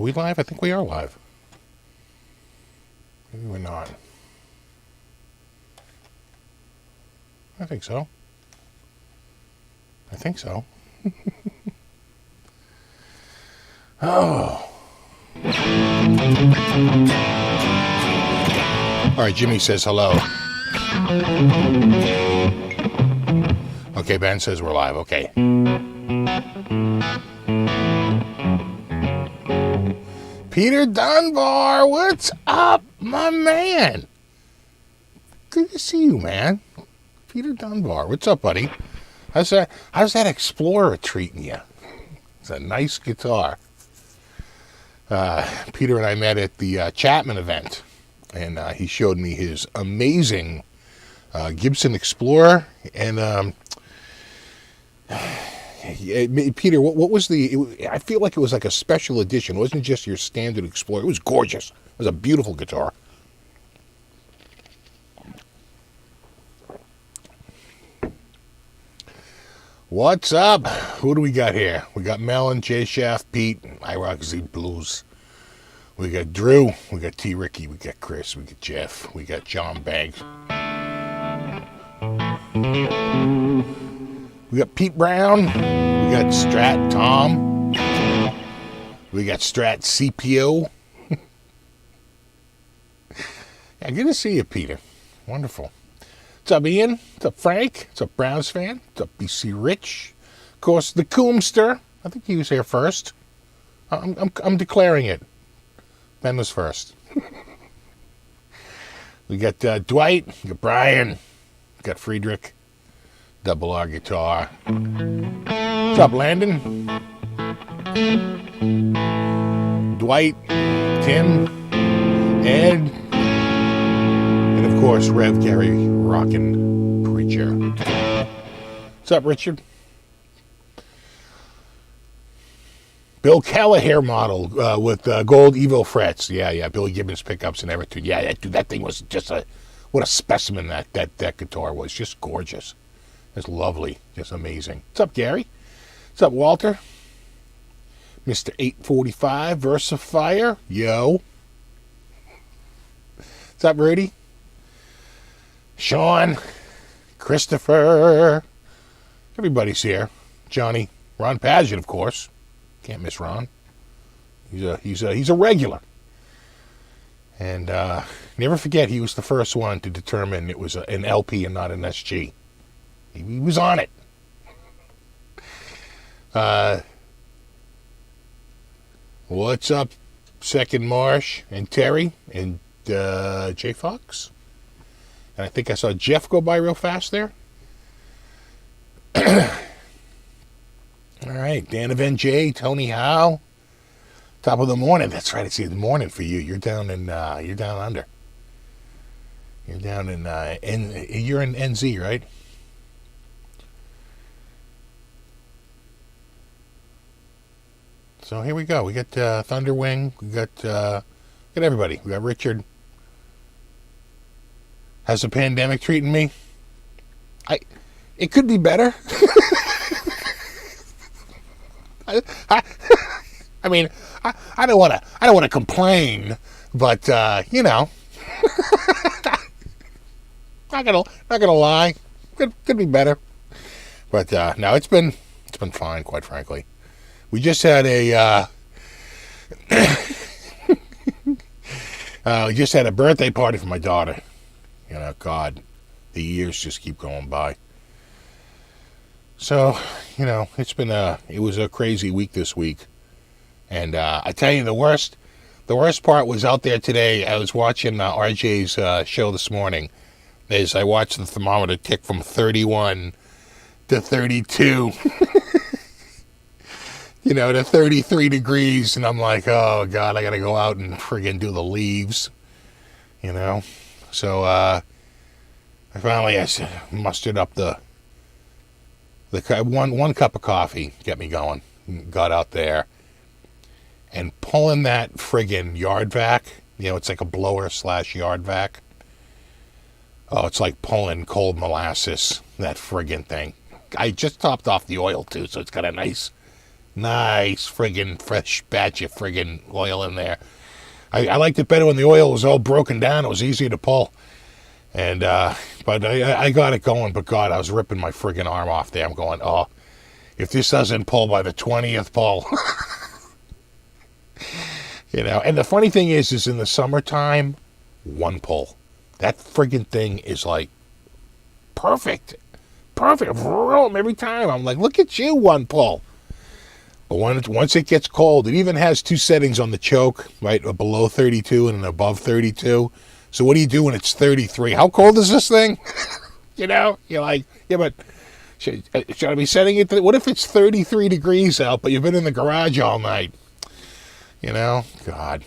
we live? I think we are live. Maybe we're not. I think so. Oh. All right, Jimmy says hello. Okay, Ben says we're live. Okay. Peter Dunbar, what's up, my man? Good to see you, man. Peter Dunbar, what's up, buddy? How's that Explorer treating you? It's a nice guitar. Peter and I met at the Chapman event, and he showed me his amazing Gibson Explorer. And Peter, what was I feel like it was like a special edition. It wasn't just your standard Explorer. It was gorgeous. It was a beautiful guitar. What's up? Who do we got here? We got Melon, J Shaft, Pete, I Rock Z Blues. We got Drew, we got T Ricky, we got Chris, we got Jeff, we got John Banks. We got Pete Brown, we got Strat Tom, we got Strat CPO. Yeah, good to see you, Peter. Wonderful. What's up, Ian? What's up, Frank? What's up, Browns fan? What's up, BC Rich? Of course, the Coomster. I think he was here first. I'm declaring it. Ben was first. We got Dwight. We got Brian. We got Friedrich. Double R guitar. What's up, Landon? Dwight. Tim. Ed. And of course, Rev Gary Rockin' Preacher. What's up, Richard? Bill Kelleher model with gold Evo frets. Yeah, Billy Gibbons pickups and everything. Yeah, dude, that thing was just what a specimen that guitar was. Just gorgeous. Just lovely. Just amazing. What's up, Gary? What's up, Walter? Mr. 845 Versifier. Yo. What's up, Rudy? Sean, Christopher, everybody's here. Johnny, Ron Paget, of course. Can't miss Ron. He's a regular. And never forget, he was the first one to determine it was an LP and not an SG. He was on it. What's up, Second Marsh and Terry and J Fox? And I think I saw Jeff go by real fast there. All right, Dan of NJ, Tony Howe. Top of the morning. That's right, it's the morning for you. You're down in you're down under. You're down in you're in NZ, right? So here we go. We got Thunderwing. We got everybody. We got Richard. How's the pandemic treating me? It could be better. I mean, I don't want to complain, but you know, not gonna lie, could be better. But no, it's been fine, quite frankly. We just had a birthday party for my daughter. You know, God, the years just keep going by. So, you know, it was a crazy week this week. And I tell you, the worst part was out there today. I was watching RJ's show this morning. As I watched the thermometer tick from 31 to 32. You know, to 33 degrees. And I'm like, oh, God, I got to go out and friggin' do the leaves. You know? So, I mustered up the one cup of coffee, get me going. Got out there and pulling that friggin' yard vac. You know, it's like a blower / yard vac. Oh, it's like pulling cold molasses, that friggin' thing. I just topped off the oil too, so it's got a nice Nice friggin' fresh batch of friggin' oil in there. I liked it better when the oil was all broken down. It was easier to pull. And, but I got it going. But God, I was ripping my friggin' arm off there. I'm going, oh, if this doesn't pull by the 20th pull. You know, and the funny thing is in the summertime, one pull. That friggin' thing is like perfect. Perfect. Every time. I'm like, look at you, one pull. But once it gets cold, it even has two settings on the choke, right? A below 32 and an above 32. So what do you do when it's 33? How cold is this thing? You know? You're like, yeah, but should I be setting it? What if it's 33 degrees out, but you've been in the garage all night? You know? God.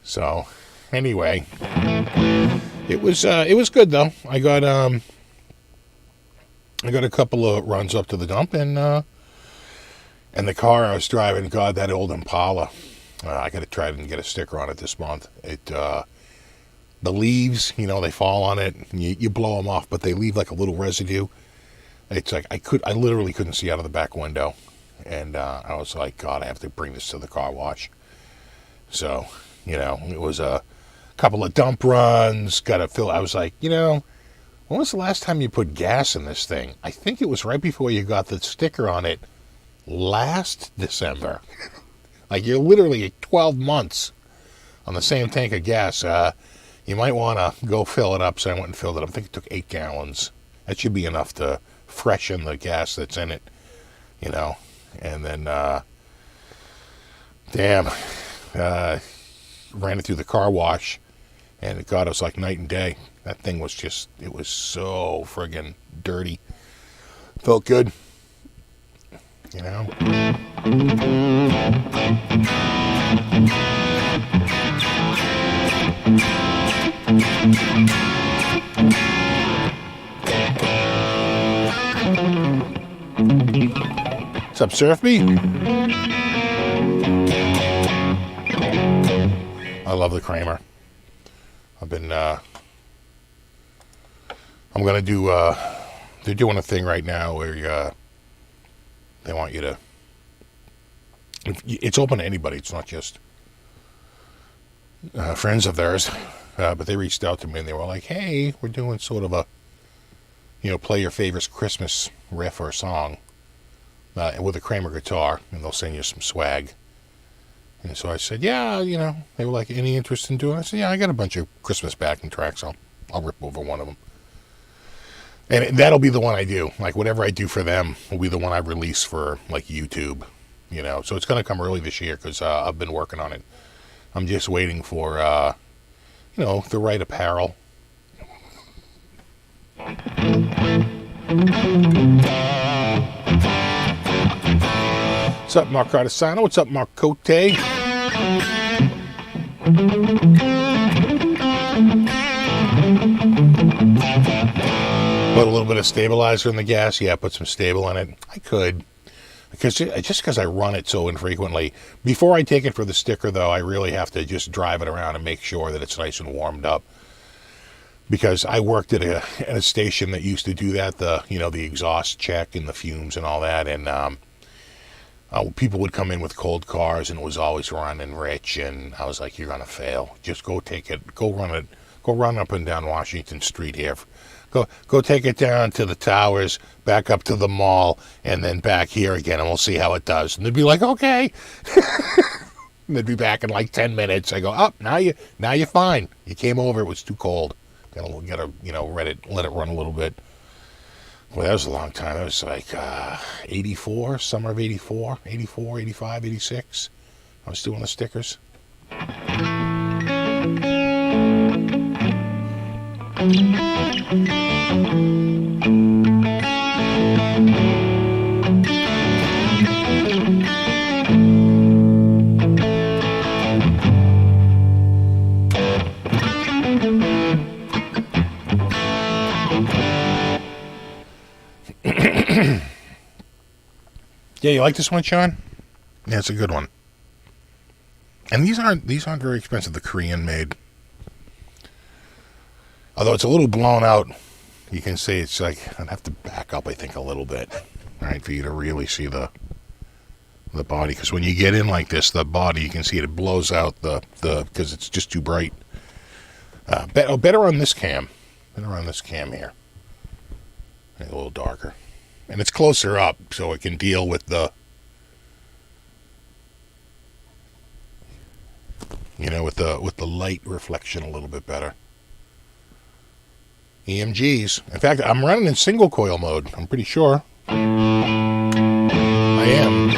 So, anyway, it was good though. I got a couple of runs up to the dump, and the car I was driving, God, that old Impala. I got to try and get a sticker on it this month. The leaves, you know, they fall on it, and you blow them off, but they leave like a little residue. It's like I literally couldn't see out of the back window, and I was like, God, I have to bring this to the car wash. So, you know, it was a couple of dump runs. Got to fill. I was like, you know, when was the last time you put gas in this thing? I think it was right before you got the sticker on it last December. Like, you're literally 12 months on the same tank of gas. You might want to go fill it up. So I went and filled it up. I think it took 8 gallons. That should be enough to freshen the gas that's in it, you know. And then, ran it through the car wash, and God, it was like night and day. That thing was just, it was so friggin' dirty. Felt good, you know. What's up, SFB? I love the Kramer. I've been, I'm going to do, they're doing a thing right now where they want you to, it's open to anybody. It's not just friends of theirs, but they reached out to me and they were like, hey, we're doing sort of a, you know, play your favorite Christmas riff or song with a Kramer guitar, and they'll send you some swag. And so I said, yeah, you know, they were like, any interest in doing it? I said, yeah, I got a bunch of Christmas backing tracks. I'll rip over one of them. And that'll be the one I do. Like, whatever I do for them will be the one I release for, like, YouTube, you know. So it's going to come early this year because I've been working on it. I'm just waiting for, you know, the right apparel. What's up, Mark Artisano? What's up, Mark Cote? Put a little bit of stabilizer in the gas. Yeah, put some stable in it. I could. Because I run it so infrequently. Before I take it for the sticker, though, I really have to just drive it around and make sure that it's nice and warmed up. Because I worked at a station that used to do that, the exhaust check and the fumes and all that, and people would come in with cold cars, and it was always running rich, and I was like, you're gonna fail. Just go take it, go run up and down Washington Street here. Go take it down to the towers, back up to the mall, and then back here again, and we'll see how it does. And they'd be like, okay. And they'd be back in like 10 minutes. I go, now you're fine. You came over, it was too cold. Gotta let it run a little bit. Well, that was a long time. It was like 84, summer of 84, 85, 86. I was doing the stickers. Yeah, you like this one, Sean? Yeah, it's a good one. And these aren't very expensive. The Korean made. Although it's a little blown out, you can see it's like, I'd have to back up, I think, a little bit. right, for you to really see the body. Because when you get in like this, the body, you can see it blows out the because it's just too bright. Better on this cam. Better on this cam here. A little darker. And it's closer up, so it can deal with the, with the light reflection a little bit better. EMGs. In fact, I'm running in single coil mode. I'm pretty sure. I am.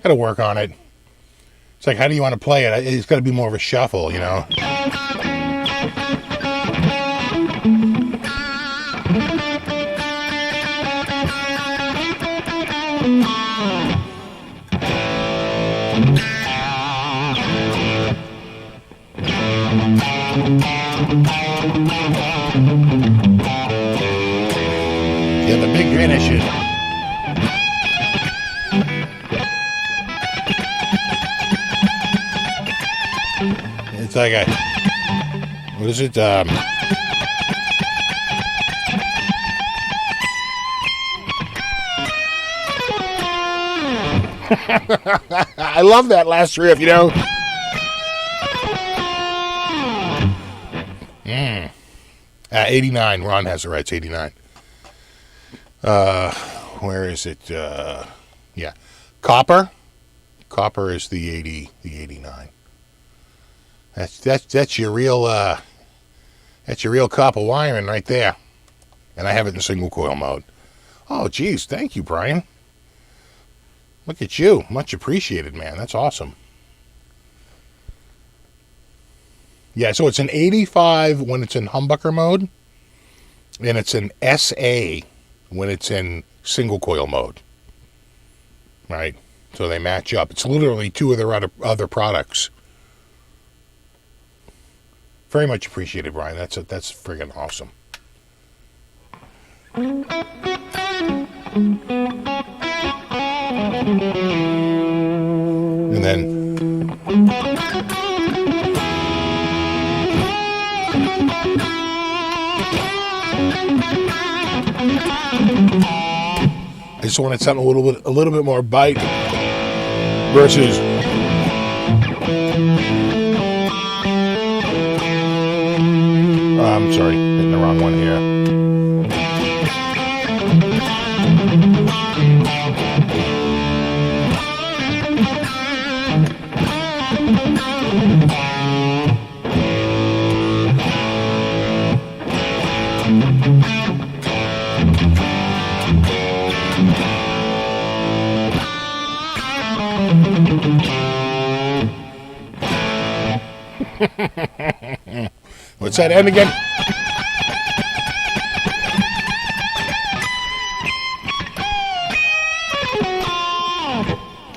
Gotta work on it. It's like, how do you want to play it? It's got to be more of a shuffle, Yeah, the big finishes. It's like what is it? I love that last riff, 89. Ron has it right. It's 89. Where is it? Yeah. Copper. Copper is the 89. That's your real copper wiring right there. And I have it in single coil mode. Oh, geez. Thank you, Brian. Look at you. Much appreciated, man. That's awesome. Yeah, so it's an 85 when it's in humbucker mode. And it's an SA when it's in single coil mode. Right? So they match up. It's literally two of their other products. Very much appreciated, Brian. That's friggin' awesome. And then I just wanted something a little bit more bite versus I'm sorry, hitting the wrong one here. What's that end again?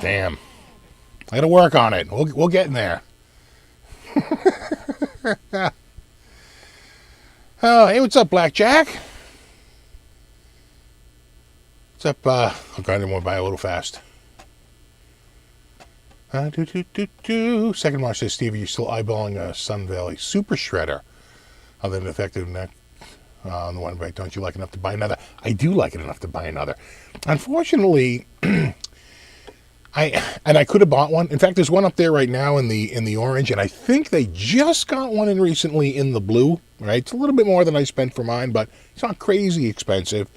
Damn. I gotta work on it. We'll get in there. Oh, hey, what's up, Blackjack? What's up? Okay, I didn't want to buy a little fast. Second March says, Steve, are you still eyeballing a Sun Valley Super Shredder? Other than effective neck on the one back, don't you like enough to buy another? I do like it enough to buy another. Unfortunately, I could have bought one. In fact, there's one up there right now in the orange, and I think they just got one in recently in the blue. Right, it's a little bit more than I spent for mine, but it's not crazy expensive.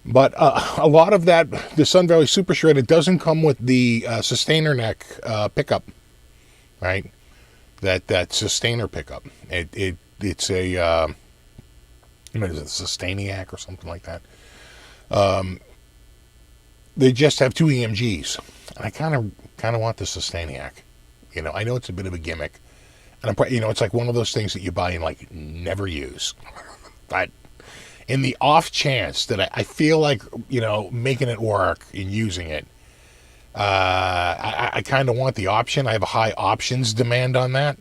But a lot of that, the Sun Valley Super Shred, it doesn't come with the sustainer neck pickup, right? That sustainer pickup. It it's a is it Sustainiac or something like that. They just have two EMGs, and I kind of want the Sustainiac. I know it's a bit of a gimmick, and it's like one of those things that you buy and like never use, but in the off chance that I feel like making it work and using it, I kind of want the option. I have a high options demand on that,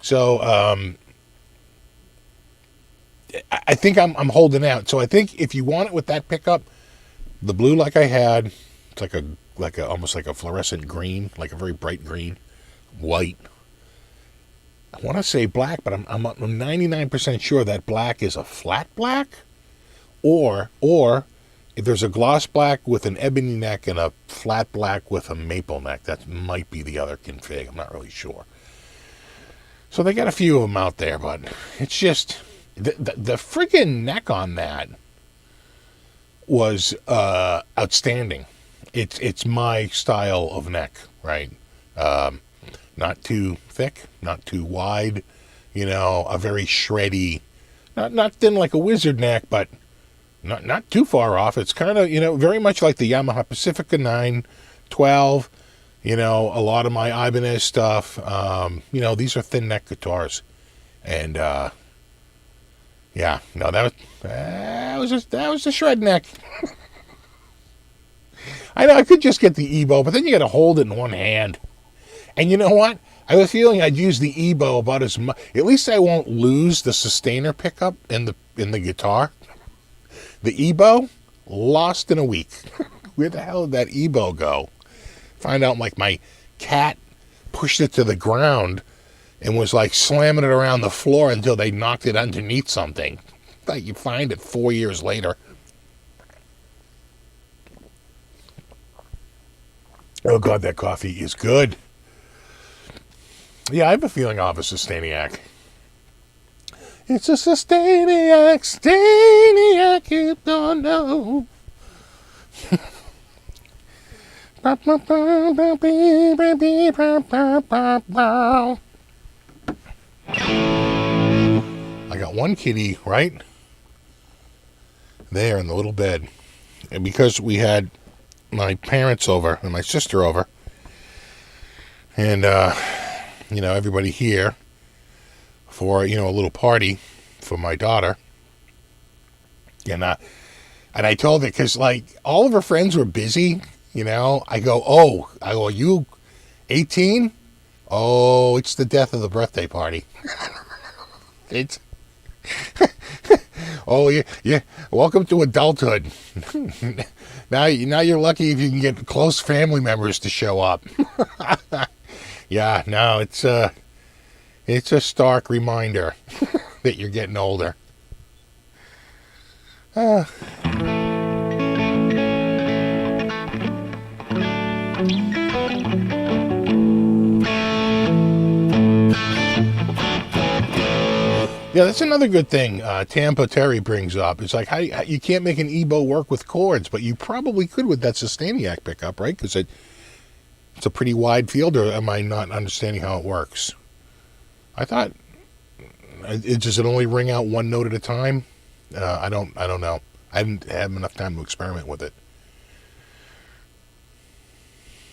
so I think I'm holding out. So I think if you want it with that pickup, the blue like I had, it's like a almost like a fluorescent green, like a very bright green, white. I want to say black, but I'm 99% sure that black is a flat black, or if there's a gloss black with an ebony neck and a flat black with a maple neck, that might be the other config. I'm not really sure. So they got a few of them out there, but it's just the friggin' neck on that was outstanding. It's my style of neck, right? Not too thick, not too wide, a very shreddy, not thin like a wizard neck, but not too far off. It's kind of, very much like the Yamaha Pacifica 912, a lot of my Ibanez stuff. These are thin neck guitars. And, yeah, no, that was a shred neck. I know I could just get the EBO, but then you got to hold it in one hand. And you know what? I have a feeling I'd use the EBO about as much. At least I won't lose the sustainer pickup in the guitar. The EBO lost in a week. Where the hell did that EBO go? Find out like my cat pushed it to the ground and was like slamming it around the floor until they knocked it underneath something. Like you find it 4 years later. Oh God, that coffee is good. Yeah, I have a feeling I'll have a Sustainiac. It's a Sustainiac, you don't know. I got one kitty right there in the little bed. And because we had my parents over and my sister over, and everybody here for a little party for my daughter, and I told her, because like all of her friends were busy, I go, are you 18? Oh, it's the death of the birthday party. It's oh yeah, welcome to adulthood. now you're lucky if you can get close family members to show up. Yeah, no, it's a stark reminder that you're getting older. Yeah, that's another good thing Tampa Terry brings up. It's like how you can't make an EBO work with chords, but you probably could with that Sustainiac pickup, right? Because it's a pretty wide field, or am I not understanding how it works? I thought, does it only ring out one note at a time? I don't know. I didn't have enough time to experiment with it.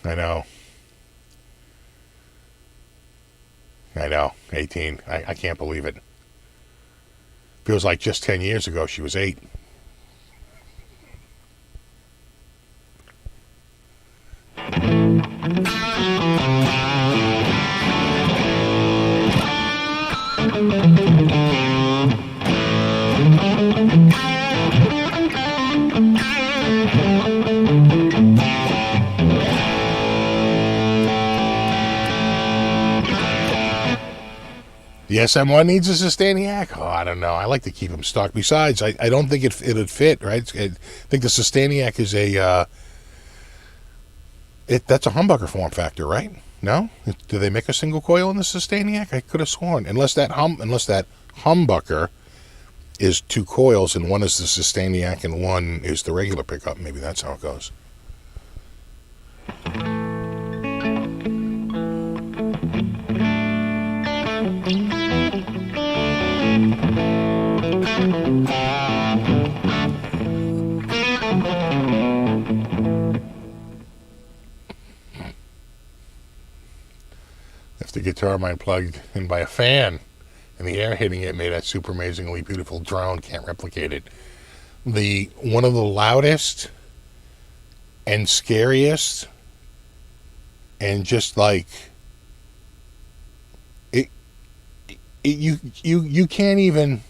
I know. 18. I can't believe it. Feels like just 10 years ago she was 8. The SM1 needs a Sustainiac? Oh, I don't know. I like to keep them stocked. Besides, I don't think it'd fit, right? I think the Sustainiac is that's a humbucker form factor, right? No? Do they make a single coil in the Sustainiac? I could have sworn. Unless that humbucker is 2 coils, and one is the Sustainiac and one is the regular pickup. Maybe that's how it goes. the guitar mine plugged in by a fan, and the air hitting it made that super amazingly beautiful drone. Can't replicate it. One of the loudest and scariest, and just like it you can't even.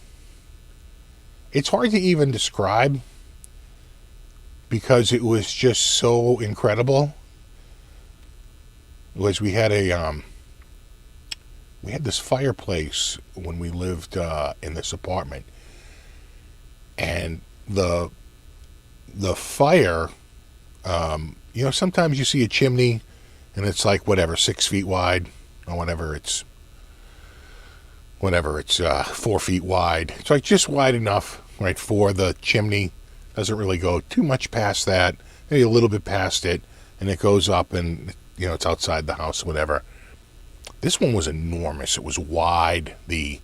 It's hard to even describe because it was just so incredible. Was we had this fireplace when we lived in this apartment, and the fire, sometimes you see a chimney and it's like 6 feet wide, or whatever it's 4 feet wide. It's like just wide enough, right, for the chimney. Doesn't really go too much past that, maybe a little bit past it, and it goes up, and it's outside the house, whatever. This one was enormous. It was wide. The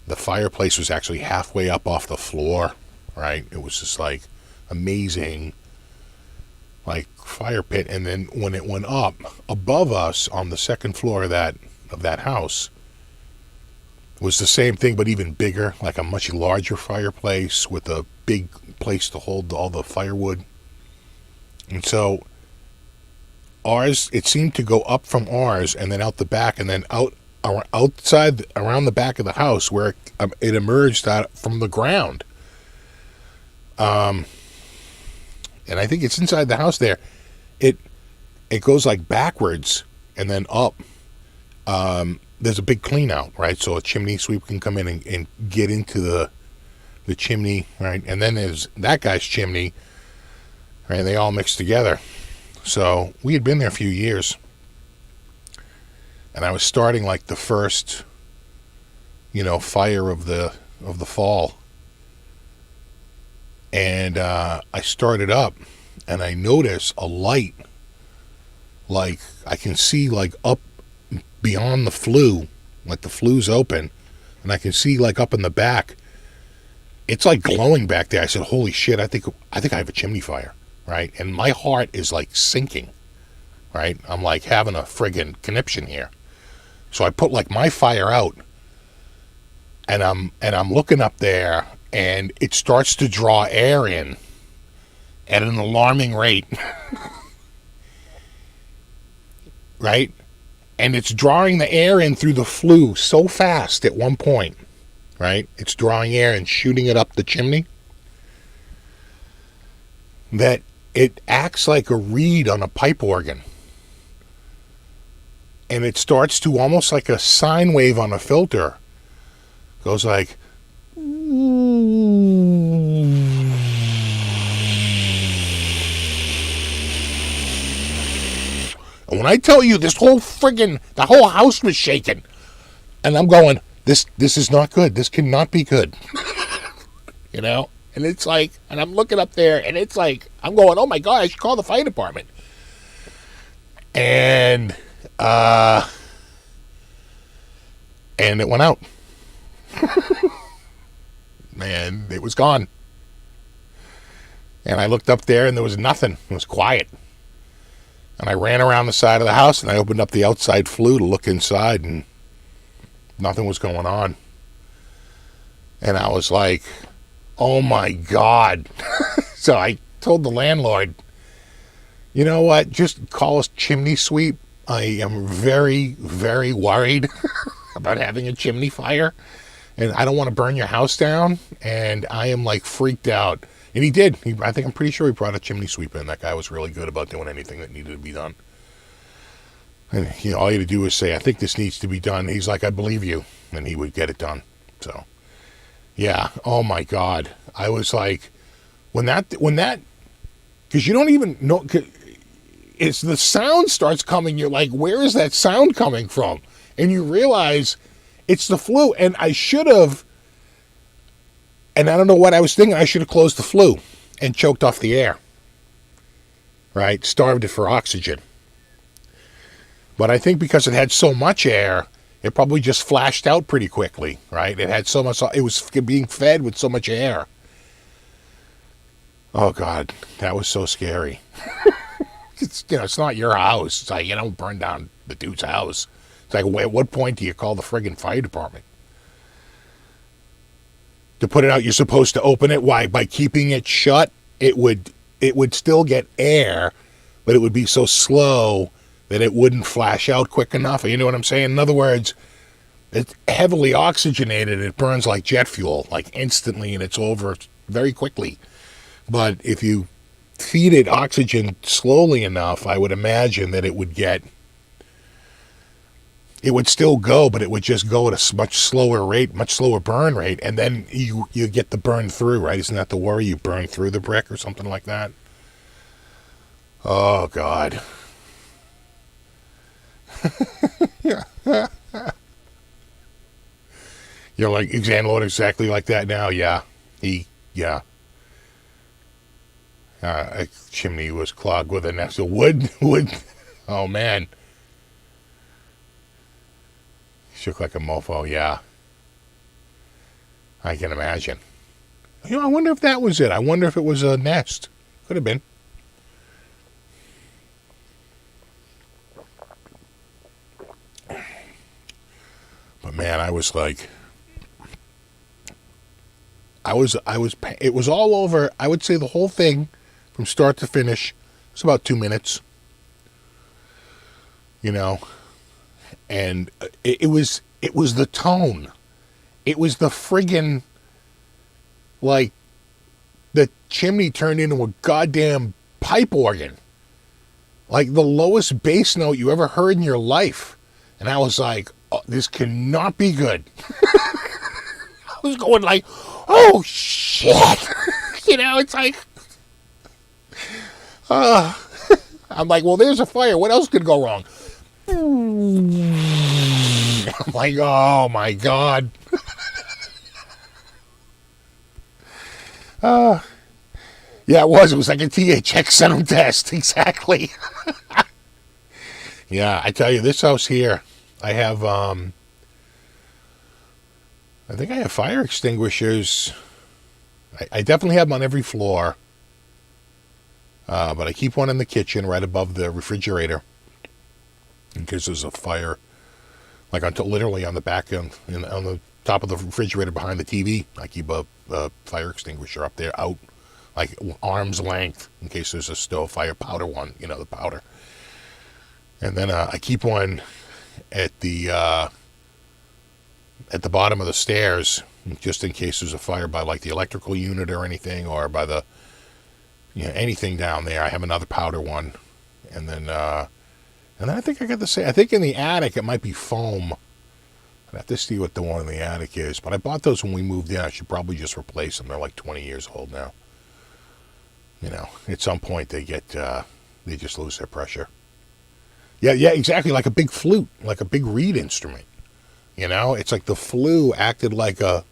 fireplace was actually halfway up off the floor, right? It was just like amazing, like fire pit. And then when it went up above us on the second floor of that house, was the same thing but even bigger, like a much larger fireplace with a big place to hold all the firewood. And so ours, it seemed to go up from ours and then out the back, and then outside around the back of the house where it emerged out from the ground. And I think it's inside the house there. It goes like backwards and then up. There's a big clean out, right? So a chimney sweep can come in and get into the chimney, right? And then there's that guy's chimney, right? They all mix together. So we had been there a few years, and I was starting like the first, fire of the fall. And I started up, and I noticed a light, like I can see like up beyond the flue, like the flue's open, and I can see like up in the back, it's like glowing back there. I said, "Holy shit! I think I have a chimney fire." Right? And my heart is like sinking, right? I'm like having a friggin' conniption here. So I put like my fire out, and I'm looking up there, and it starts to draw air in at an alarming rate. Right? And it's drawing the air in through the flue so fast at one point, right? It's drawing air and shooting it up the chimney that it acts like a reed on a pipe organ. And it starts to almost like a sine wave on a filter. Goes like... And when I tell you the whole house was shaking. And I'm going, this is not good. This cannot be good. And it's like, and I'm looking up there, and it's like, I'm going, oh my God, I should call the fire department. And it went out. And it was gone. And I looked up there, and there was nothing. It was quiet. And I ran around the side of the house, and I opened up the outside flue to look inside, and nothing was going on. And I was like, oh my God. So I told the landlord, you know what, just call us chimney sweep. I am very, very worried about having a chimney fire, and I don't want to burn your house down, and I am like freaked out. And he did. I'm pretty sure he brought a chimney sweep in. That guy was really good about doing anything that needed to be done. And all you had to do was say, I think this needs to be done. He's like, I believe you. And he would get it done. So, yeah. Oh my God. I was like, when that, because you don't even know, it's the sound starts coming. You're like, where is that sound coming from? And you realize it's the flue. And I should have, and I don't know what I was thinking. I should have closed the flue and choked off the air. Right? Starved it for oxygen. But I think because it had so much air, it probably just flashed out pretty quickly. Right? It had so much, it was being fed with so much air. Oh God, that was so scary. It's not your house. It's like, you don't burn down the dude's house. It's like, at what point do you call the friggin' fire department? To put it out, you're supposed to open it. Why? By keeping it shut, it would still get air, but it would be so slow that it wouldn't flash out quick enough. You know what I'm saying? In other words, it's heavily oxygenated. It burns like jet fuel, like instantly, and it's over very quickly. But if you feed it oxygen slowly enough, I would imagine that it would still go, but it would just go at a much slower rate, much slower burn rate, and then you get the burn through, right? Isn't that the worry? You burn through the brick or something like that? Oh, God. You're like, Xanlord exactly like that now? Yeah. A chimney was clogged with a nest of wood. Oh, man. Shook like a mofo, yeah. I can imagine. You know, I wonder if that was it. I wonder if it was a nest. Could have been. But man, I was like, it was all over. I would say the whole thing from start to finish was about 2 minutes. You know, and it was the tone. It was the friggin', like, the chimney turned into a goddamn pipe organ. Like the lowest bass note you ever heard in your life. And I was like, oh, this cannot be good. I was going like, oh, shit. You know, it's like, I'm like, well, there's a fire. What else could go wrong? I'm like, oh, my God. Yeah, it was. It was like a THX sound test. Exactly. Yeah, I tell you, this house here, I have, I think I have fire extinguishers. I definitely have them on every floor. But I keep one in the kitchen right above the refrigerator in case there's a fire, like literally on the back on the top of the refrigerator behind the TV. I keep a fire extinguisher up there out, like arm's length, in case there's a stove fire powder one, you know, the powder. And then I keep one at the bottom of the stairs, just in case there's a fire by like the electrical unit or anything, or by the, you know, anything down there. I have another powder one, and then I think I got the same. I think in the attic it might be foam. I have to see what the one in the attic is. But I bought those when we moved in. I should probably just replace them. They're like 20 years old now. You know, at some point they just lose their pressure. Yeah, exactly. Like a big flute, like a big reed instrument. You know, it's like the flue acted like a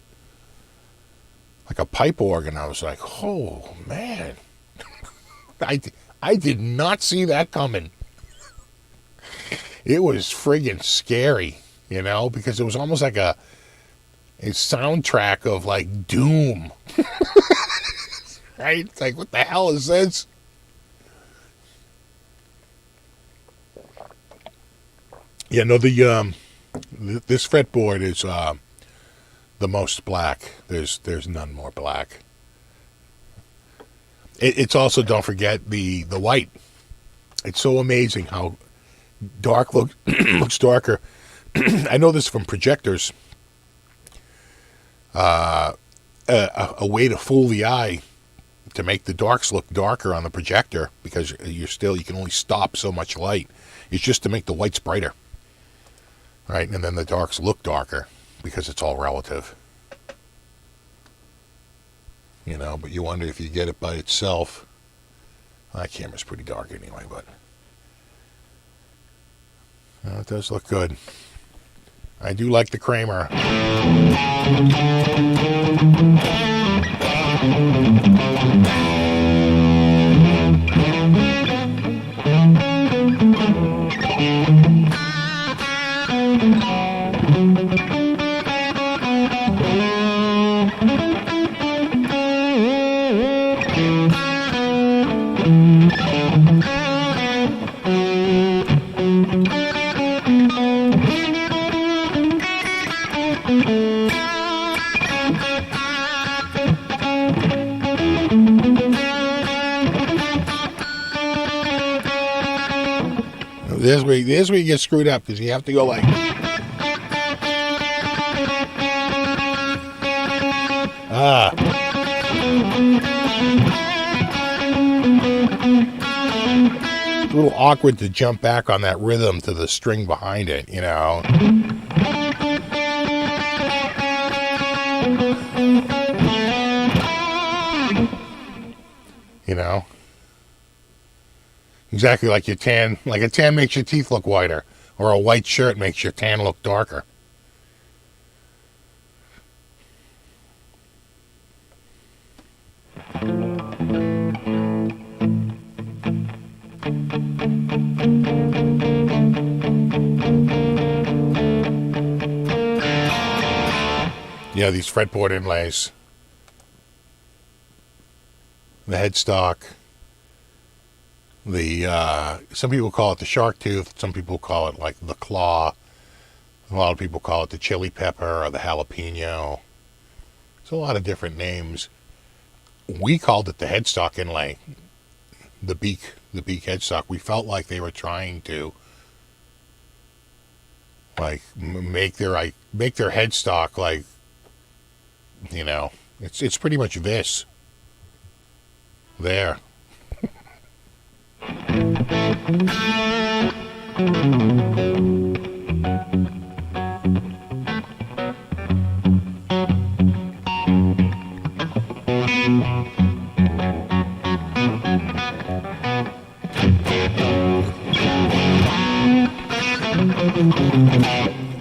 pipe organ. I was like, oh man, I did not see that coming. It was friggin' scary, you know, because it was almost like a soundtrack of like doom. Right? It's like, what the hell is this? Yeah, no, this fretboard is the most black. There's none more black. It's also, don't forget, the white. It's so amazing how dark looks darker. I know this from projectors. A way to fool the eye to make the darks look darker on the projector, because you can only stop so much light, is just to make the whites brighter. Right, and then the darks look darker because it's all relative. You know, but you wonder if you get it by itself. That camera's pretty dark anyway, but it does look good. I do like the Kramer. There's where you get screwed up, because you have to go like. It's a little awkward to jump back on that rhythm to the string behind it, you know. You know. Exactly like your tan. Like a tan makes your teeth look whiter, or a white shirt makes your tan look darker. Yeah, these fretboard inlays. The headstock. Some people call it the shark tooth. Some people call it like the claw. A lot of people call it the chili pepper or the jalapeno. It's a lot of different names. We called it the headstock inlay. The beak headstock. We felt like they were trying to like make their headstock like, you know, it's pretty much this. There.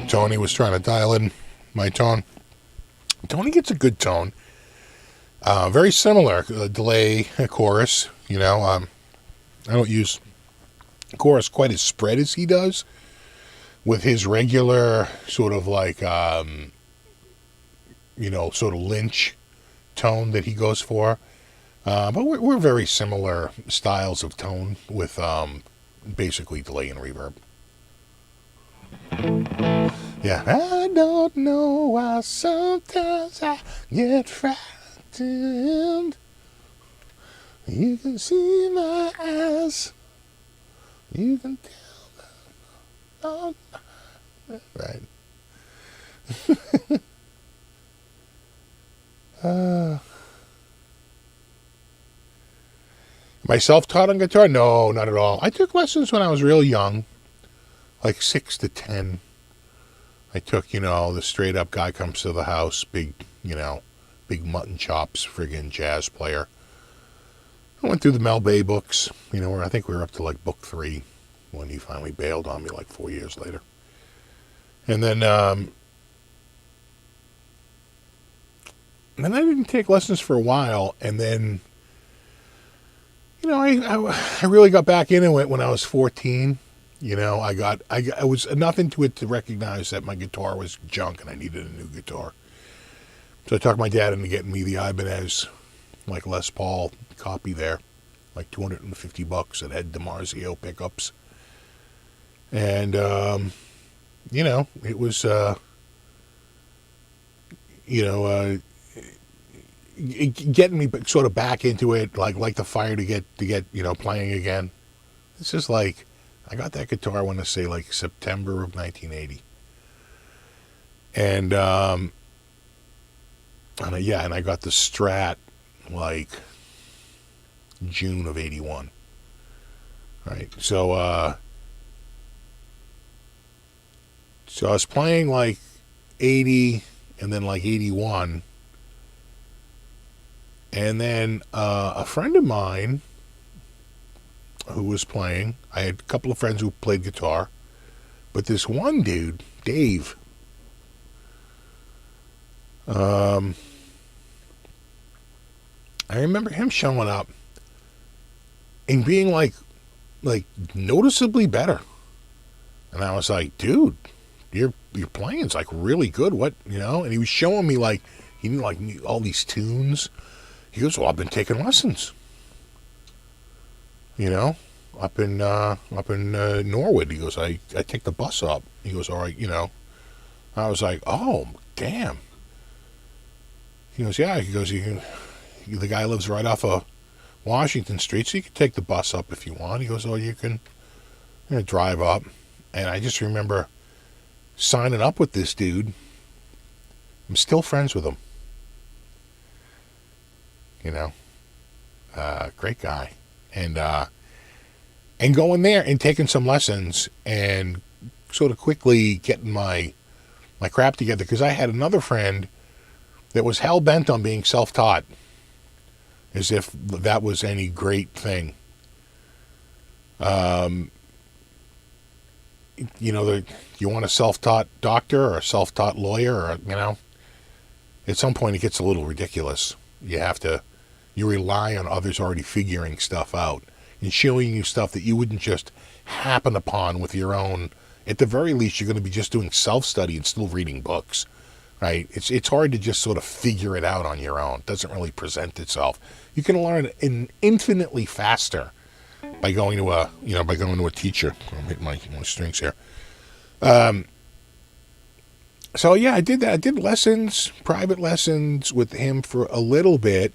Tony was trying to dial in my tone. Tony gets a good tone. Very similar delay chorus. You know, I don't use chorus quite as spread as he does with his regular sort of like, you know, sort of Lynch tone that he goes for. But we're very similar styles of tone with basically delay and reverb. Yeah, I don't know why sometimes I get frightened. You can see my eyes. You can tell. Right. Am I self-taught on guitar? No, not at all. I took lessons when I was real young, like 6 to 10. I took, you know, the straight up guy comes to the house, big, you know, big mutton chops, friggin' jazz player. I went through the Mel Bay books, you know, where I think we were up to like book 3 when he finally bailed on me like 4 years later. And then I didn't take lessons for a while, and then, you know, I really got back into it when I was 14. You know, I was enough into it to recognize that my guitar was junk and I needed a new guitar. So I talked my dad into getting me the Ibanez, like Les Paul copy there, like $250 that had DiMarzio pickups. And, you know, it was, you know, getting me sort of back into it, like the fire to get, you know, playing again. This is like, I got that guitar, I want to say, like September of 1980. And I got the Strat, like, June of 81. Right, so I was playing, like, 80, and then, like, 81. And then a friend of mine who was playing, I had a couple of friends who played guitar, but this one dude, Dave, I remember him showing up and being like noticeably better. And I was like, dude, your playing's like really good. What, you know? And he was showing me like, he knew like all these tunes. He goes, well, I've been taking lessons. You know, up in Norwood. He goes, I take the bus up. He goes, all right, you know. I was like, oh damn. He goes, yeah. He goes, the guy lives right off of Washington Street, so you can take the bus up if you want. He goes, or you can drive up. And I just remember signing up with this dude. I'm still friends with him. Great guy. And going there and taking some lessons and sort of quickly getting my crap together, because I had another friend that was hell-bent on being self-taught, as if that was any great thing. You want a self-taught doctor or a self-taught lawyer, or, at some point it gets a little ridiculous. You rely on others already figuring stuff out and showing you stuff that you wouldn't just happen upon with your own. At the very least, you're going to be just doing self-study and still reading books, right? It's hard to just sort of figure it out on your own. It doesn't really present itself. You can learn infinitely faster by going to a teacher. I'm hitting my strings here. So yeah, I did that. I did private lessons with him for a little bit.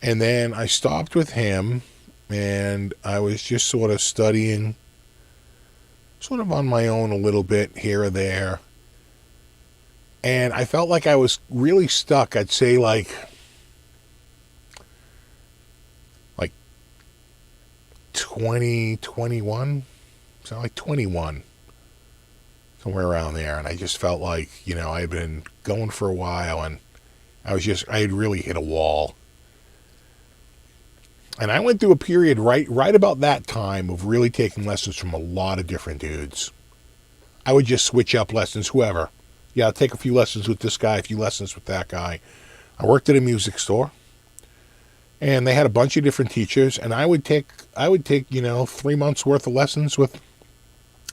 And then I stopped with him, and I was just sort of studying, sort of on my own a little bit here or there. And I felt like I was really stuck. I'd say like 20, 21, so like 21, somewhere around there. And I just felt like, I had been going for a while, and I had really hit a wall. And I went through a period right about that time of really taking lessons from a lot of different dudes. I would just switch up lessons, whoever. Yeah, I'll take a few lessons with this guy, a few lessons with that guy. I worked at a music store, and they had a bunch of different teachers, and I would take 3 months worth of lessons with,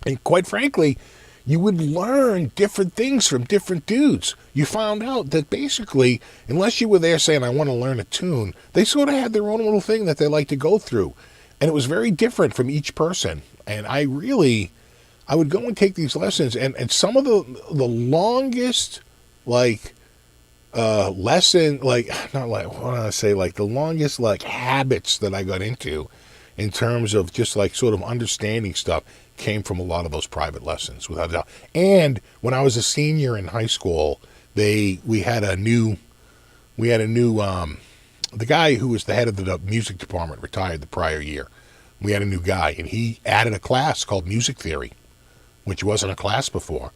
and quite frankly, you would learn different things from different dudes. You found out that basically, unless you were there saying, I want to learn a tune, they sort of had their own little thing that they like to go through. And it was very different from each person. And I would go and take these lessons, and some of the longest, lesson, the longest, habits that I got into in terms of just, sort of understanding stuff came from a lot of those private lessons, without a doubt. And when I was a senior in high school, we had a new the guy who was the head of the music department retired the prior year. We had a new guy, and he added a class called music theory, which wasn't a class before.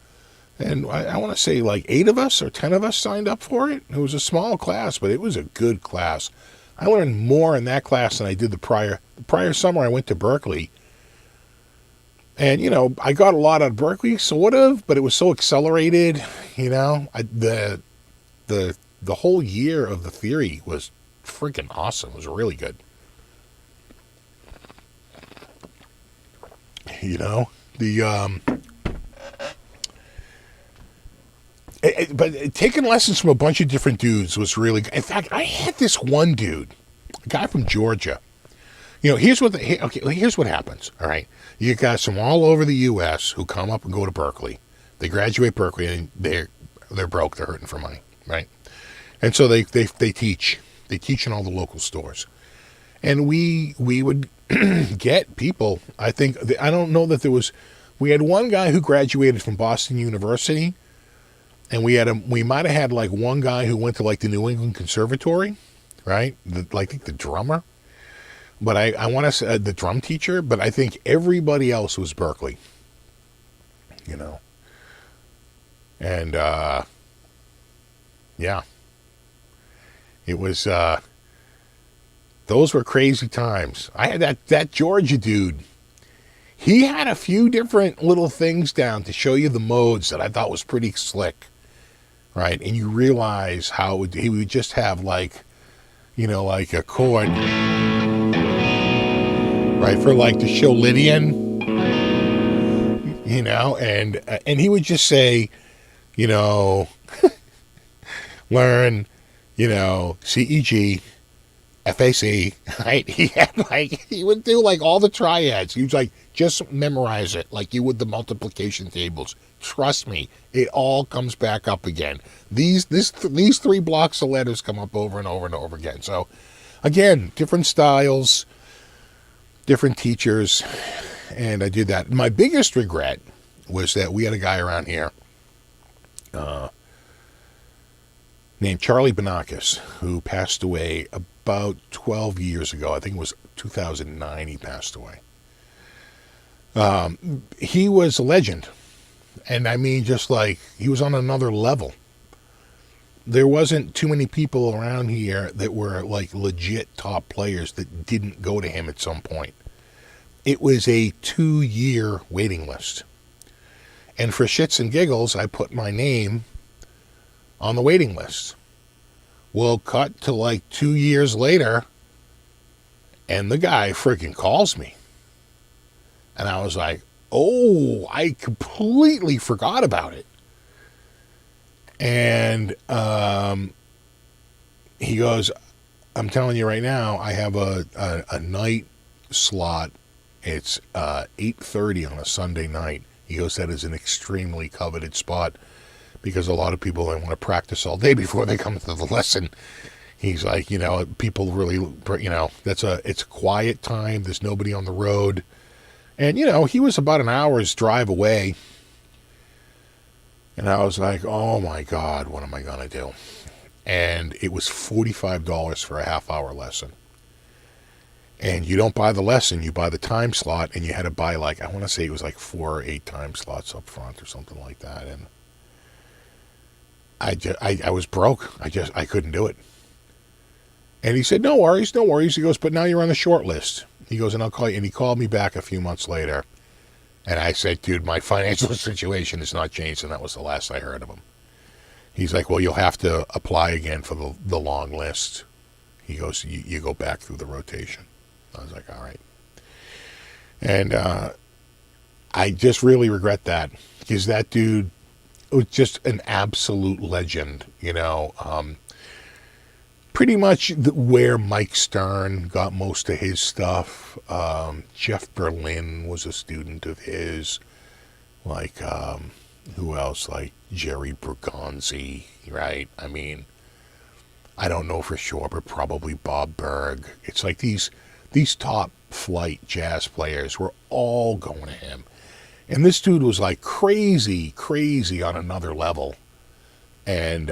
And I want to say 8 of us or 10 of us signed up for it. It was a small class, but it was a good class. I learned more in that class than I did the prior summer. I went to Berkeley. And, I got a lot out of Berkeley, sort of, but it was so accelerated, the whole year of the theory was freaking awesome. It was really good. But taking lessons from a bunch of different dudes was really good. In fact, I had this one dude, a guy from Georgia. Here's what happens, all right? You got some all over the U.S. who come up and go to Berkeley. They graduate Berkeley, and they're broke. They're hurting for money, right? And so they teach. They teach in all the local stores. And we would get people, I don't know that there was, we had one guy who graduated from Boston University, and we might have had one guy who went to the New England Conservatory, right? I think the drummer. But I want to say the drum teacher, but I think everybody else was Berkeley, And, yeah. It was, those were crazy times. I had that Georgia dude. He had a few different little things down to show you the modes that I thought was pretty slick, right? And you realize how he would just have a chord, right, for to show Lydian, and he would just say, learn, C, E, G, FAC, right? He would do like all the triads. He was like, just memorize it like you would the multiplication tables. Trust me, it all comes back up again. These 3 blocks of letters come up over and over and over again. So, again, different styles, different teachers, and I did that. My biggest regret was that we had a guy around here named Charlie Banakis, who passed away about 12 years ago. I think it was 2009 he passed away. He was a legend. And I mean, just like, he was on another level. There wasn't too many people around here that were like legit top players that didn't go to him at some point. It was a 2-year waiting list. And for shits and giggles, I put my name on the waiting list. Well, cut to like 2 years later, and the guy freaking calls me. And I was like, oh, I completely forgot about it. And he goes, I'm telling you right now, I have a night slot. It's 8:30 on a Sunday night. He goes, that is an extremely coveted spot because a lot of people want to practice all day before they come to the lesson. He's like, people really, it's a quiet time. There's nobody on the road. And, he was about an hour's drive away. And I was like, oh my God, what am I going to do? And it was $45 for a half-hour lesson. And you don't buy the lesson, you buy the time slot, and you had to buy I want to say it was like 4 or 8 time slots up front or something like that. And I was broke. I couldn't do it. And he said, no worries. He goes, but now you're on the short list. He goes, and I'll call you. And he called me back a few months later. And I said, dude, my financial situation has not changed. And that was the last I heard of him. He's like, well, you'll have to apply again for the long list. He goes, you go back through the rotation. I was like, all right. And I just really regret that because that dude was just an absolute legend, pretty much where Mike Stern got most of his stuff. Jeff Berlin was a student of his. Who else? Like Jerry Bergonzi, right? I mean, I don't know for sure, but probably Bob Berg. It's like these top flight jazz players were all going to him. And this dude was like crazy on another level. And,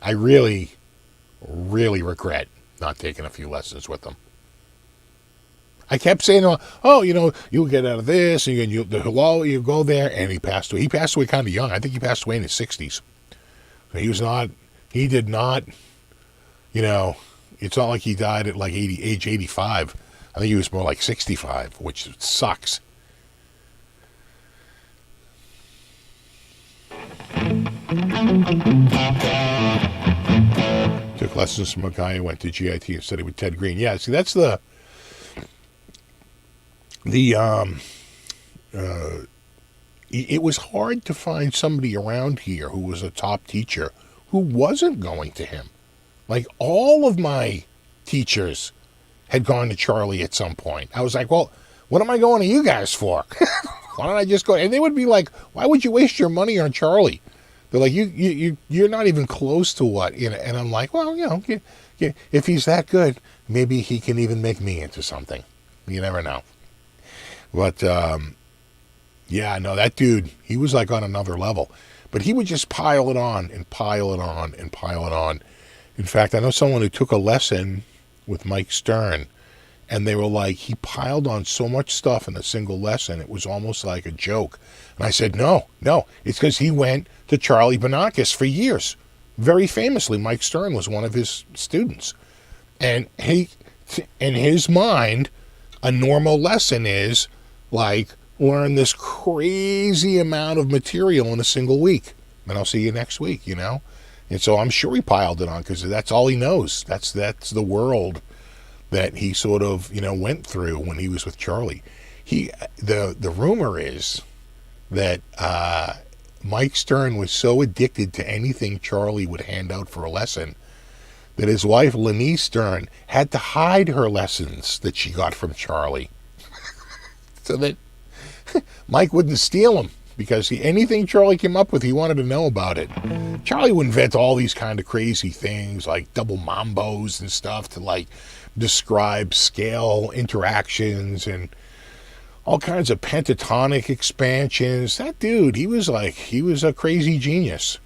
I really, really regret not taking a few lessons with him. I kept saying, oh, you'll get out of this, and you go there, and he passed away. He passed away kind of young. I think he passed away in his 60s. He did not, it's not like he died at like age 85. I think he was more like 65, which sucks. Took lessons from a guy who went to GIT and studied with Ted Green. Yeah, see, that's it was hard to find somebody around here who was a top teacher who wasn't going to him. Like, all of my teachers had gone to Charlie at some point. I was like, well, what am I going to you guys for? Why don't I just go? And they would be like, why would you waste your money on Charlie? They're like, you're not even close to what, And I'm like, well, if he's that good, maybe he can even make me into something. You never know. But, that dude, he was like on another level. But he would just pile it on and pile it on and pile it on. In fact, I know someone who took a lesson with Mike Stern, and they were like, he piled on so much stuff in a single lesson, it was almost like a joke. And I said, no, it's because he went to Charlie Banakis for years. Very famously, Mike Stern was one of his students. And he, in his mind, a normal lesson is like, learn this crazy amount of material in a single week. And I'll see you next week, And so I'm sure he piled it on because that's all he knows. That's the world that he sort of, went through when he was with Charlie. The rumor is that Mike Stern was so addicted to anything Charlie would hand out for a lesson that his wife, Lenise Stern, had to hide her lessons that she got from Charlie so that Mike wouldn't steal them, because anything Charlie came up with, he wanted to know about it. Charlie would invent all these kind of crazy things like double mambos and stuff to like describe scale interactions and all kinds of pentatonic expansions. That dude, he was a crazy genius.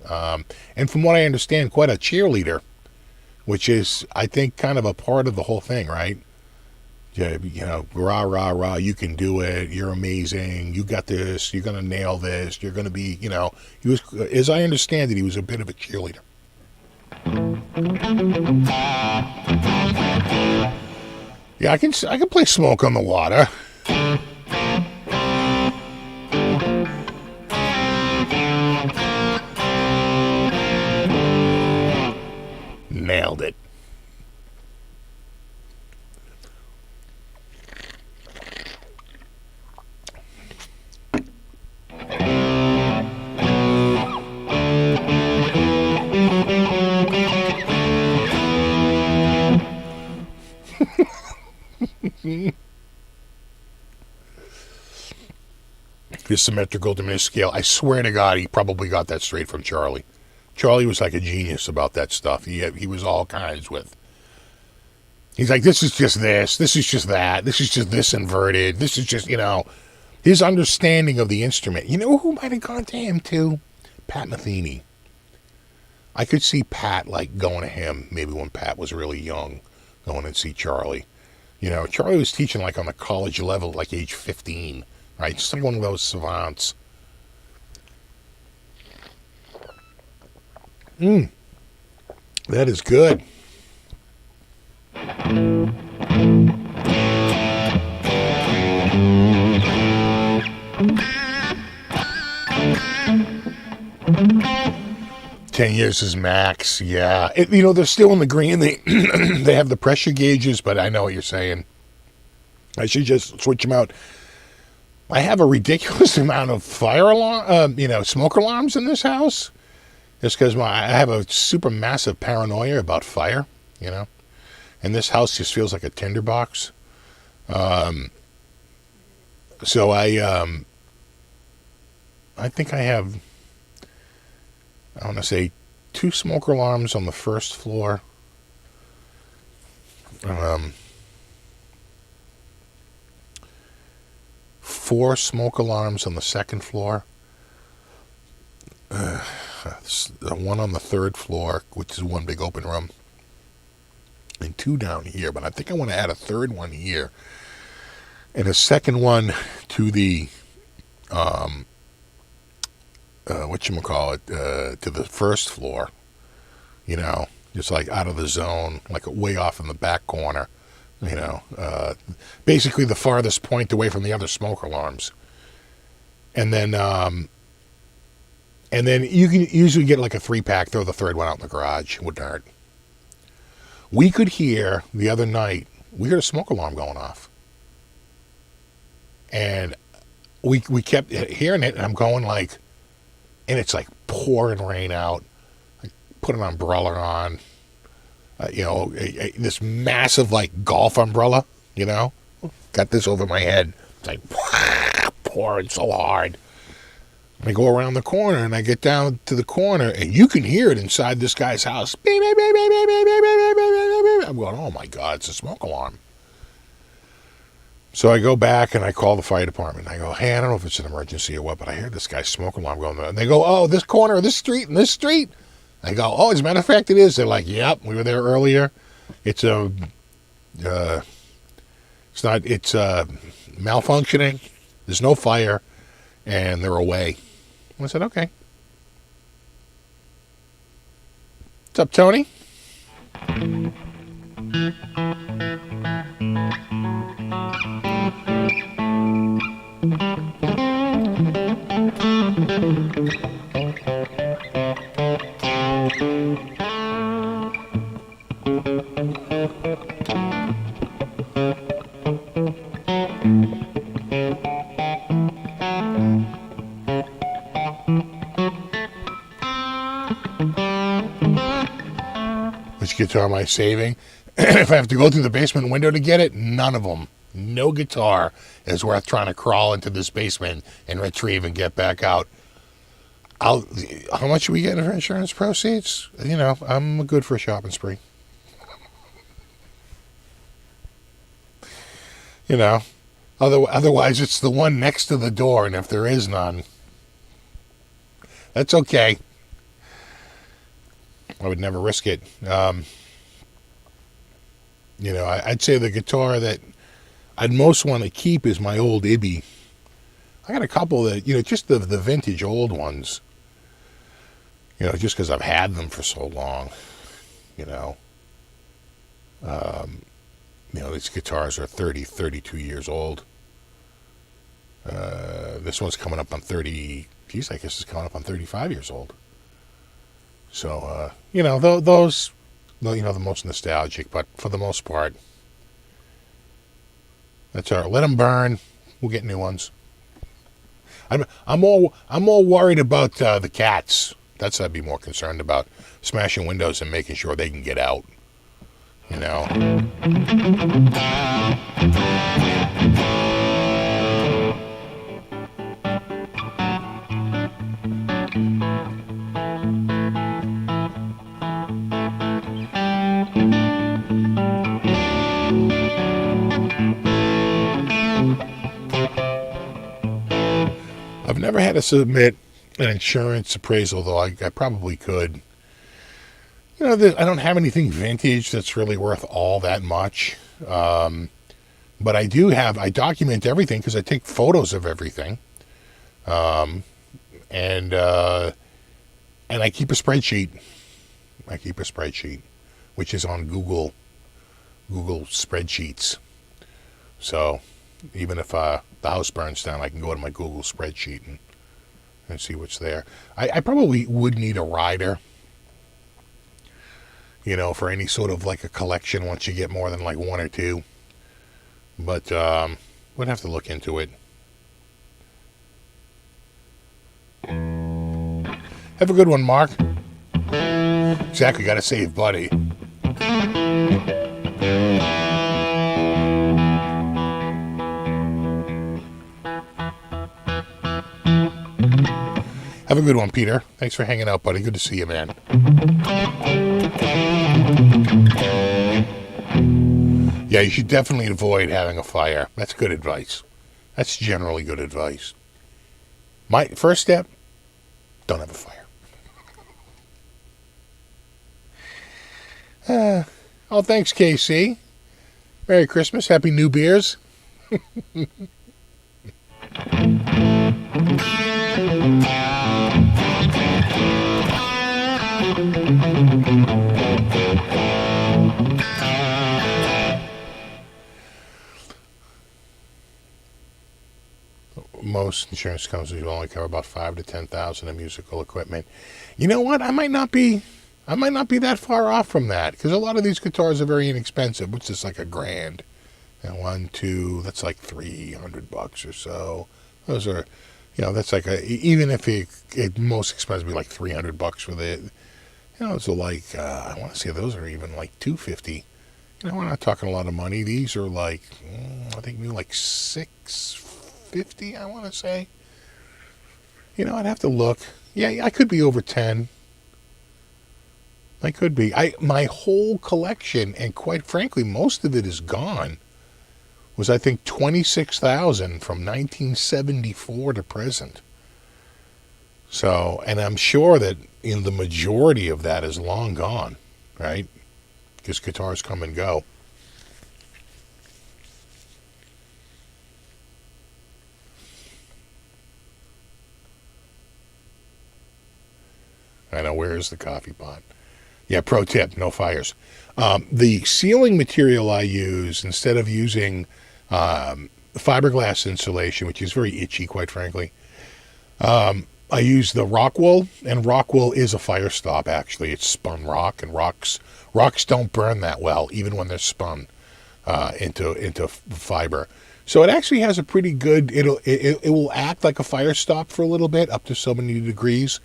And from what I understand, quite a cheerleader, which is, I think, kind of a part of the whole thing, right? Yeah, you know, rah, rah, rah, you can do it, you're amazing, you got this, you're going to nail this, you're going to be, you know, he was, as I understand it, he was a bit of a cheerleader. Yeah, I can play Smoke on the Water. Nailed it. His symmetrical diminished scale. I swear to God, he probably got that straight from Charlie. Charlie was like a genius about that stuff. He was all kinds with. He's like, this is just this is just that, this is just this inverted, this is just, you know, his understanding of the instrument. You know who might have gone to him too? Pat Metheny. I could see Pat like going to him maybe when Pat was really young, going and see Charlie. You know, Charlie was teaching like on the college level, like age 15, right? Just like one of those savants. That is good. "10 years is max." Yeah, you know, they're still in the green. They they have the pressure gauges, but I know what you're saying. I should just switch them out. I have a ridiculous amount of fire alarm, smoke alarms in this house. Just because I have a super massive paranoia about fire, you know. And this house just feels like a tinderbox. So I think I have, I want to say, 2 smoke alarms on the first floor. 4 smoke alarms on the second floor. One on the 3rd floor, which is one big open room. And 2 down here, but I think I want to add a 3rd one here. And a 2nd one to the, to the 1st floor. You know, just like out of the zone, like way off in the back corner. You know, basically the farthest point away from the other smoke alarms. And then you can usually get like a 3-pack, throw the 3rd one out in the garage. It wouldn't hurt. We could hear the other night, we heard a smoke alarm going off. And we kept hearing it, and I'm going like, and it's like pouring rain out. I put an umbrella on, this massive like golf umbrella, you know, got this over my head. It's like pouring so hard. I go around the corner and I get down to the corner and you can hear it inside this guy's house. I'm going, oh my God, it's a smoke alarm. So I go back and I call the fire department. I go, hey, I don't know if it's an emergency or what, but I hear this guy's smoke alarm going on. And they go, oh, this corner, this street, and this street. I go, oh, as a matter of fact, it is. They're like, yep, we were there earlier. It's malfunctioning. There's no fire, and they're away. I said, okay. What's up, Tony? guitar am I saving? If I have to go through the basement window to get it, none of them. No guitar is worth trying to crawl into this basement and retrieve and get back out. How much are we getting for insurance proceeds? You know, I'm good for a shopping spree. You know, otherwise it's the one next to the door, and if there is none, that's okay. I would never risk it. You know, I'd say the guitar that I'd most want to keep is my old Ibby. I got a couple that, you know, just the vintage old ones. You know, just because I've had them for so long. You know, these guitars are 30, 32 years old. This one's coming up on 30. Geez, I guess it's coming up on 35 years old. So, you know, those, you know, the most nostalgic, but for the most part, that's all right. Let them burn. We'll get new ones. I'm more worried about the cats. That's what I'd be more concerned about. Smashing windows and making sure they can get out. You know. I've never had to submit an insurance appraisal, though I probably could. You know, I don't have anything vintage that's really worth all that much. But I document everything because I take photos of everything. And I keep a spreadsheet. Which is on Google spreadsheets. So even if the house burns down, I can go to my Google spreadsheet and see what's there. I probably would need a rider, you know, for any sort of like a collection once you get more than like one or two. But we'd have to look into it. Have a good one, Mark. Exactly, gotta save Buddy. Have a good one, Peter. Thanks for hanging out, buddy. Good to see you, man. Yeah, you should definitely avoid having a fire. That's good advice. That's generally good advice. My first step, don't have a fire. Oh, thanks, KC. Merry Christmas. Happy New Beers. Most insurance companies will only cover about $5,000 to $10,000 in musical equipment. You know what? I might not be that far off from that, because a lot of these guitars are very inexpensive. Which is like $1,000, and 1, 2, that's like $300 or so. Those are, you know, that's like even if it most expensive be like $300 for the, you know, so like I want to say those are even like $250. You know, we're not talking a lot of money. These are like I think maybe like $650. I want to say. You know, I'd have to look. Yeah, I could be over 10. I could be. My whole collection, and quite frankly, most of it is gone, was I think 26,000 from 1974 to present. So, and I'm sure that the majority of that is long gone, right? Because guitars come and go. I know, where is the coffee pot? Yeah, pro tip, no fires. The sealing material I use, instead of using fiberglass insulation, which is very itchy, quite frankly, I use the rock wool, and rock wool is a fire stop, actually. It's spun rock, and rocks don't burn that well, even when they're spun into fiber. So it actually has a pretty good, it will act like a fire stop for a little bit, up to so many degrees.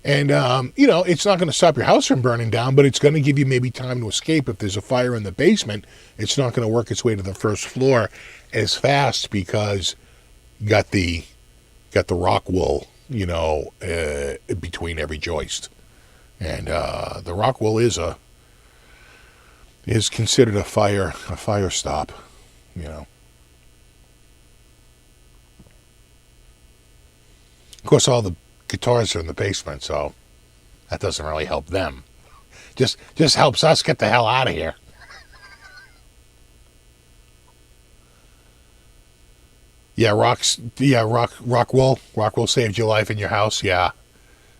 And, it's not going to stop your house from burning down, but it's going to give you maybe time to escape. If there's a fire in the basement, it's not going to work its way to the first floor as fast because you got the rock wool, between every joist. And the rock wool is considered a fire stop, Of course, all the guitars are in the basement, so that doesn't really help them. Just helps us get the hell out of here. Rock wool. Rock wool saved your life in your house. Yeah,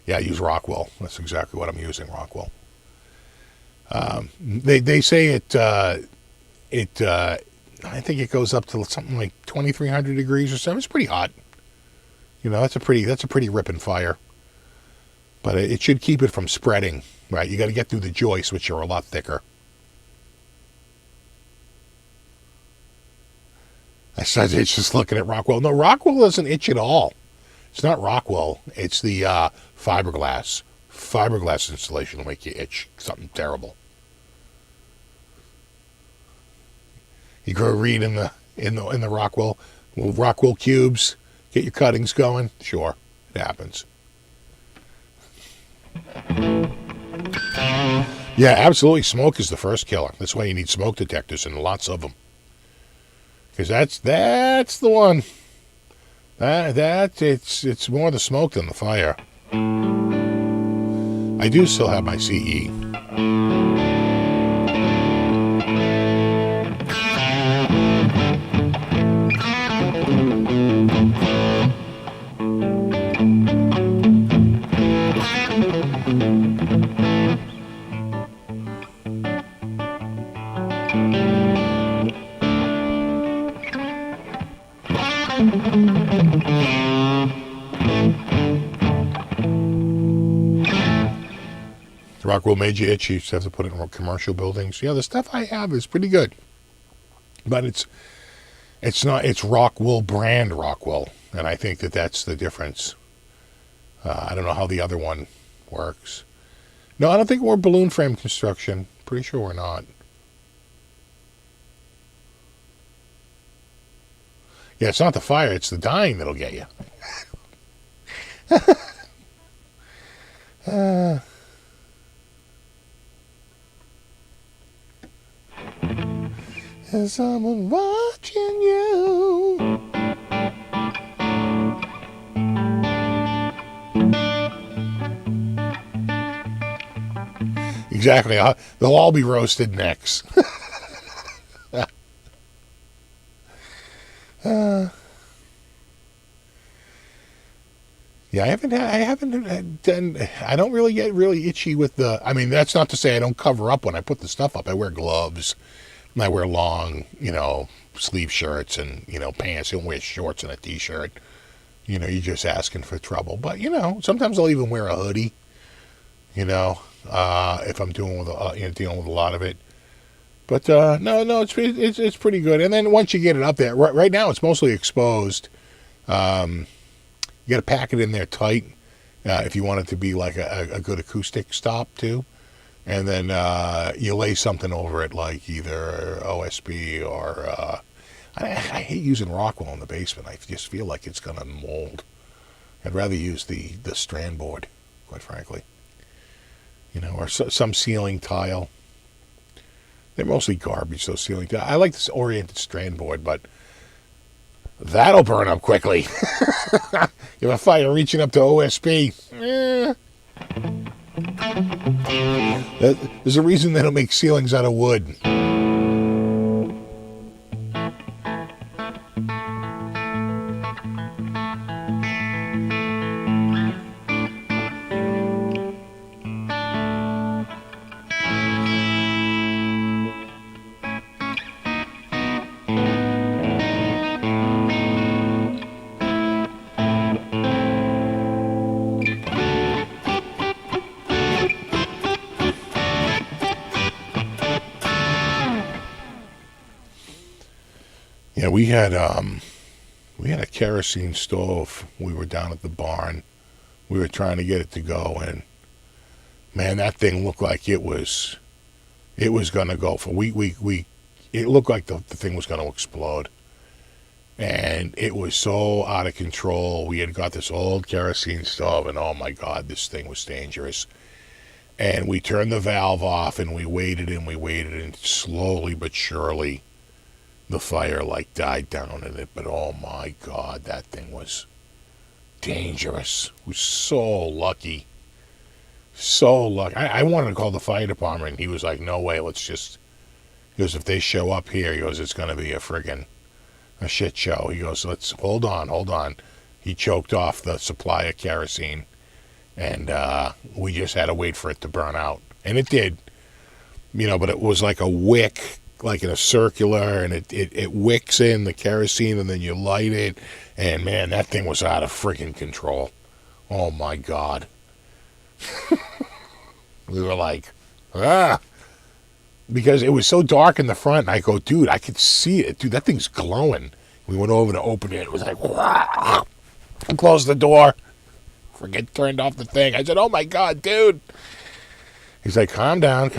use rock wool. That's exactly what I'm using. Rock wool. They say it. I think it goes up to something like 2,300 degrees or something. It's pretty hot. That's a pretty ripping fire. But it should keep it from spreading. Right, you got to get through the joists, which are a lot thicker. I started just looking at Rockwell. No, Rockwell doesn't itch at all. It's not Rockwell. It's the fiberglass. Fiberglass installation will make you itch. Something terrible. You go read in the Rockwell. Little Rockwell cubes. Get your cuttings going. Sure, it happens. Yeah, absolutely. Smoke is the first killer. That's why you need smoke detectors and lots of them. Because that's the one. It's more the smoke than the fire. I do still have my CE. Rockwell made you itchy. You just have to put it in commercial buildings. Yeah, the stuff I have is pretty good, but it's Rockwell brand Rockwell, and I think that's the difference. I don't know how the other one works. No, I don't think we're balloon frame construction. Pretty sure we're not. Yeah, it's not the fire, it's the dying that'll get you. Is someone watching you? Exactly. They'll all be roasted necks. Yeah, I don't really get really itchy with I mean, that's not to say I don't cover up when I put the stuff up. I wear gloves, and I wear long, sleeve shirts and, pants. You don't wear shorts and a t-shirt. You're just asking for trouble. But, sometimes I'll even wear a hoodie, if I'm dealing with a lot of it. But, no, it's pretty good. And then once you get it up there, right now it's mostly exposed. You got to pack it in there tight if you want it to be like a good acoustic stop too. And then you lay something over it like either OSB or... I hate using Rockwell in the basement. I just feel like it's going to mold. I'd rather use the strand board, quite frankly. Or some ceiling tile. They're mostly garbage, those ceiling tile. I like this oriented strand board, but that'll burn up quickly. You have a fire reaching up to OSB. There's a reason they don't make ceilings out of wood. Yeah, we had a kerosene stove. We were down at the barn We were trying to get it to go, and man, that thing looked like it was going to go for it looked like the thing was going to explode. And it was so out of control. We had got this old kerosene stove, and oh my God, this thing was dangerous. And we turned the valve off, and we waited, and slowly but surely the fire died down in it. But oh my God, that thing was dangerous. We were so lucky. So lucky. I wanted to call the fire department, and he was like, no way, he goes, if they show up here, he goes, it's going to be a shit show. He goes, let's hold on. He choked off the supply of kerosene, and we just had to wait for it to burn out. And it did, but it was like a wick, like in a circular, and it wicks in the kerosene, and then you light it, and man, that thing was out of freaking control. Oh my God. We were like, because it was so dark in the front, and I go, dude, I could see it. Dude, that thing's glowing. We went over to open it. It was like, I closed the door. Turned off the thing. I said, oh my God, dude. He's like, calm down.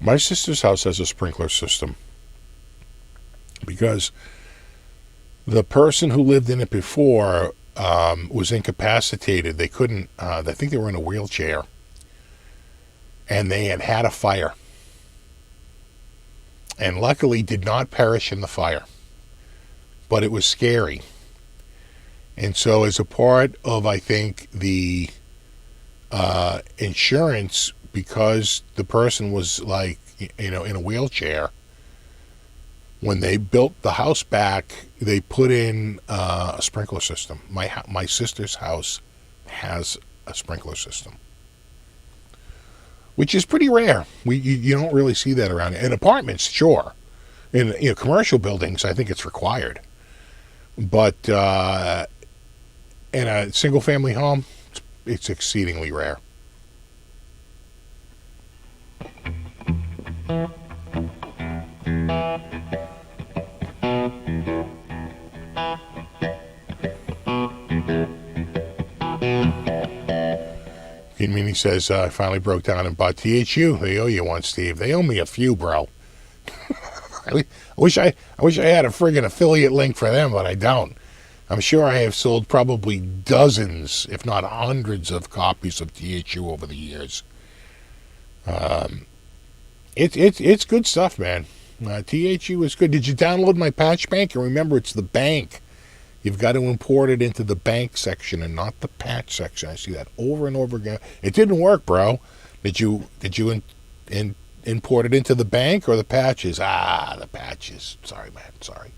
My sister's house has a sprinkler system because the person who lived in it before was incapacitated. They couldn't, I think they were in a wheelchair, and they had a fire, and luckily did not perish in the fire, but it was scary. And so as a part of, I think, the insurance, because the person was in a wheelchair, when they built the house back, they put in a sprinkler system. My sister's house has a sprinkler system, which is pretty rare. You don't really see that around. In apartments, sure. In commercial buildings, I think it's required. But in a single family home, it's exceedingly rare. He says, I finally broke down and bought THU. They owe you one, Steve. They owe me a few, bro. I wish I had a friggin' affiliate link for them, but I don't. I'm sure I have sold probably dozens, if not hundreds, of copies of THU over the years. It's good stuff, man. THU is good. Did you download my patch bank? And remember, it's the bank. You've got to import it into the bank section and not the patch section. I see that over and over again. It didn't work, bro. Did you import it into the bank or the patches? The patches. Sorry, man. Sorry.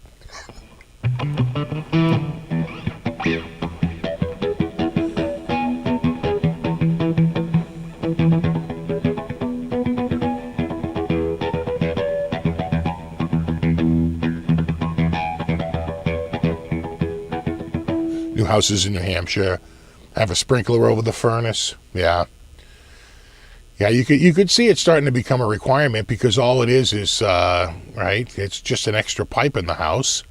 New houses in New Hampshire have a sprinkler over the furnace. Yeah, you could see it starting to become a requirement, because all it is right. It's just an extra pipe in the house,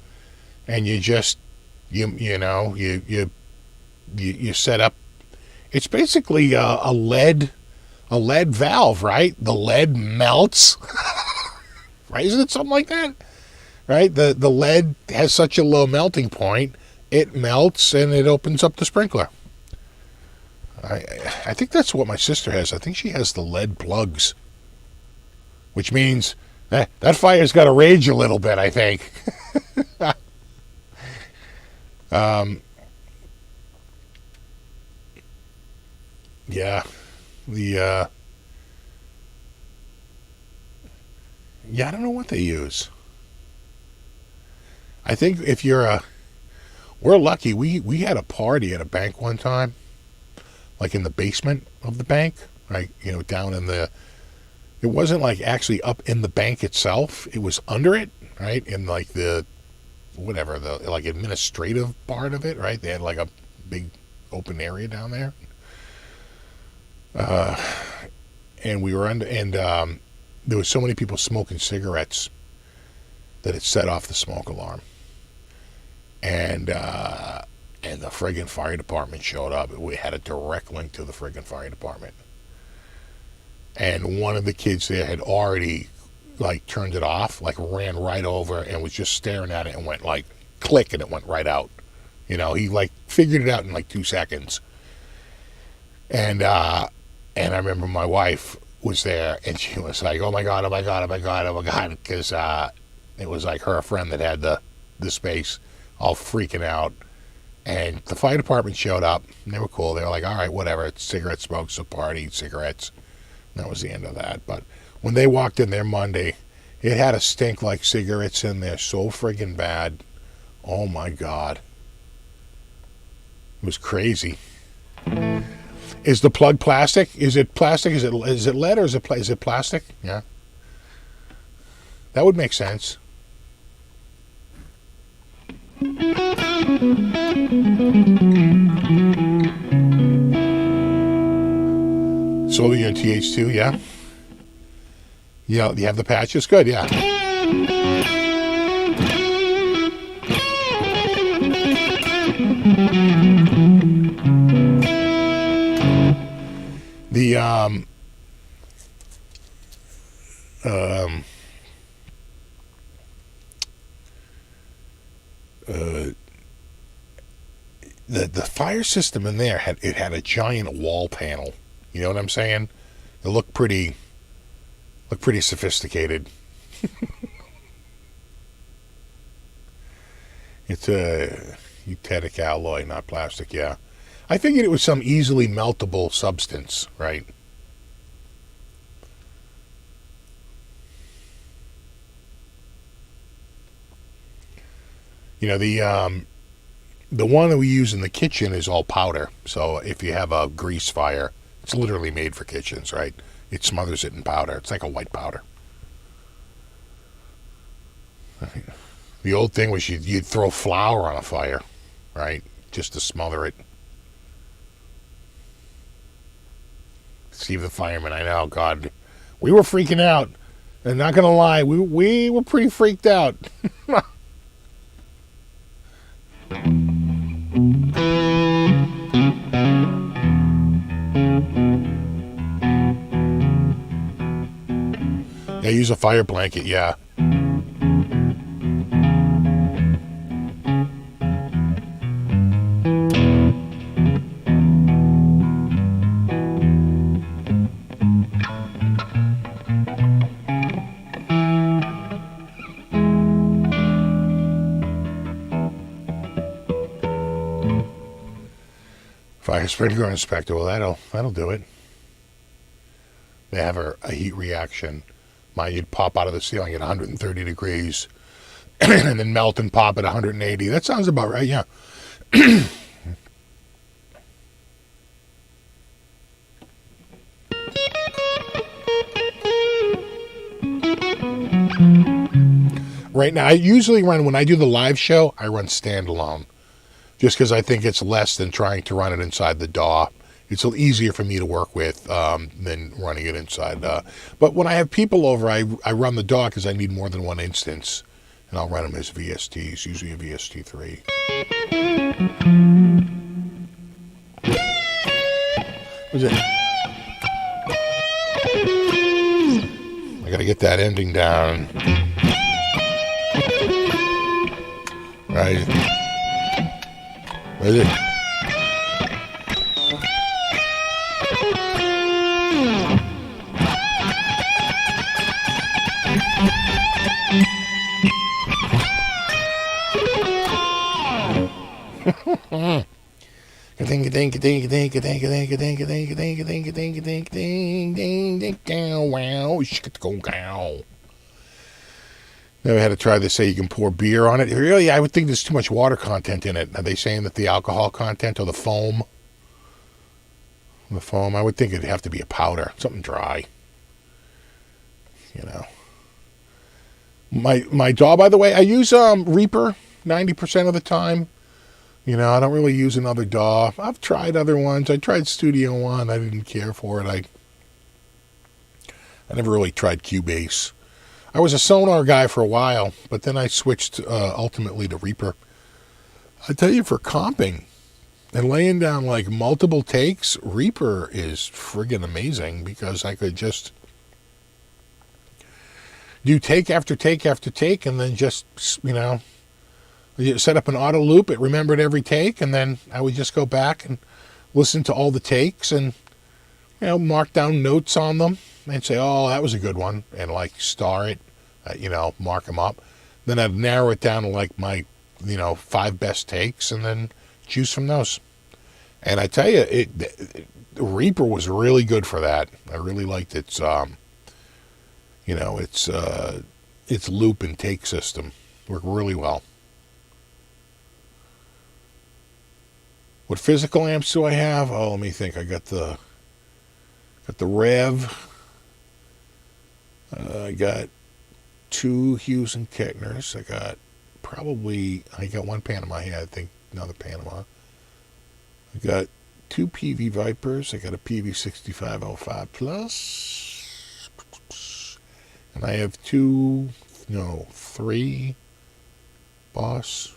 and you just you set up. It's basically a lead valve, right? The lead melts, right? Isn't it something like that? Right? The lead has such a low melting point. It melts and it opens up the sprinkler. I think that's what my sister has. I think she has the lead plugs, which means that fire's got to rage a little bit, I think. Yeah, I don't know what they use. I think if you're we're lucky. We had a party at a bank one time, like in the basement of the bank, right? Down in the. It wasn't like actually up in the bank itself. It was under it, right? In like the whatever the like administrative part of it, right? They had like a big open area down there. And we were under, and there was so many people smoking cigarettes that it set off the smoke alarm. And the friggin' fire department showed up. We had a direct link to the friggin' fire department. And one of the kids there had already like turned it off, like ran right over and was just staring at it and went like click, and it went right out. He like figured it out in like 2 seconds. And I remember my wife was there, and she was like, "Oh my god, oh my god, oh my god, oh my god," because it was like her friend that had the space, all freaking out. And the fire department showed up, and they were cool. They were like, "All right, whatever. It's cigarette smoke, so party, cigarettes." And that was the end of that. But when they walked in there Monday, it had a stink like cigarettes in there, so friggin' bad. Oh my god, it was crazy. Is the plug plastic? Is it plastic? Is it lead, or is it plastic? Yeah, that would make sense. Solar unit TH2, yeah. Yeah, you have the patches? Good, yeah. The fire system in there had a giant wall panel. You know what I'm saying? It looked pretty sophisticated. It's a eutectic alloy, not plastic, yeah. I figured it was some easily meltable substance, right? The one that we use in the kitchen is all powder. So if you have a grease fire, it's literally made for kitchens, right? It smothers it in powder. It's like a white powder. The old thing was you'd throw flour on a fire, right? Just to smother it. Steve the fireman, I know, God. We were freaking out. And not going to lie, we were pretty freaked out. Yeah, use a fire blanket, yeah. Fire sprinkler inspector, well, that'll do it. They have a heat reaction. Mine, you'd pop out of the ceiling at 130 degrees and then melt and pop at 180. That sounds about right, yeah. Right now, I usually run, when I do the live show, I run standalone. Just because I think it's less than trying to run it inside the DAW. It's a little easier for me to work with than running it inside. But when I have people over, I run the DAW because I need more than one instance. And I'll run them as VSTs, usually a VST3. What's it? I gotta get that ending down. Right. What is it? Never had to try this. Say you can pour beer on it. Really, I would think there's too much water content in it. Are they saying that the alcohol content or the foam? The foam, I would think it'd have to be a powder, something dry. You know. My DAW, by the way, I use Reaper 90% of the time. You know, I don't really use another DAW. I've tried other ones. I tried Studio One. I didn't care for it. I never really tried Cubase. I was a Sonar guy for a while, but then I switched ultimately to Reaper. I tell you, for comping and laying down like multiple takes, Reaper is friggin' amazing because I could just do take after take after take and then just, you know, set up an auto loop. It remembered every take, and then I would just go back and listen to all the takes and, you know, mark down notes on them. And say, oh, that was a good one, and like star it, you know, mark them up. Then I'd narrow it down to like my, you know, 5 best takes, and then choose from those. And I tell you, Reaper was really good for that. I really liked its, you know, its loop and take system. Worked really well. What physical amps do I have? Oh, let me think. I got the Rev. I got 2 Hughes and Kettners. I got one Panama here, I think, another Panama. I got 2 PV Vipers. I got a PV 6505 Plus. And I have 3 Boss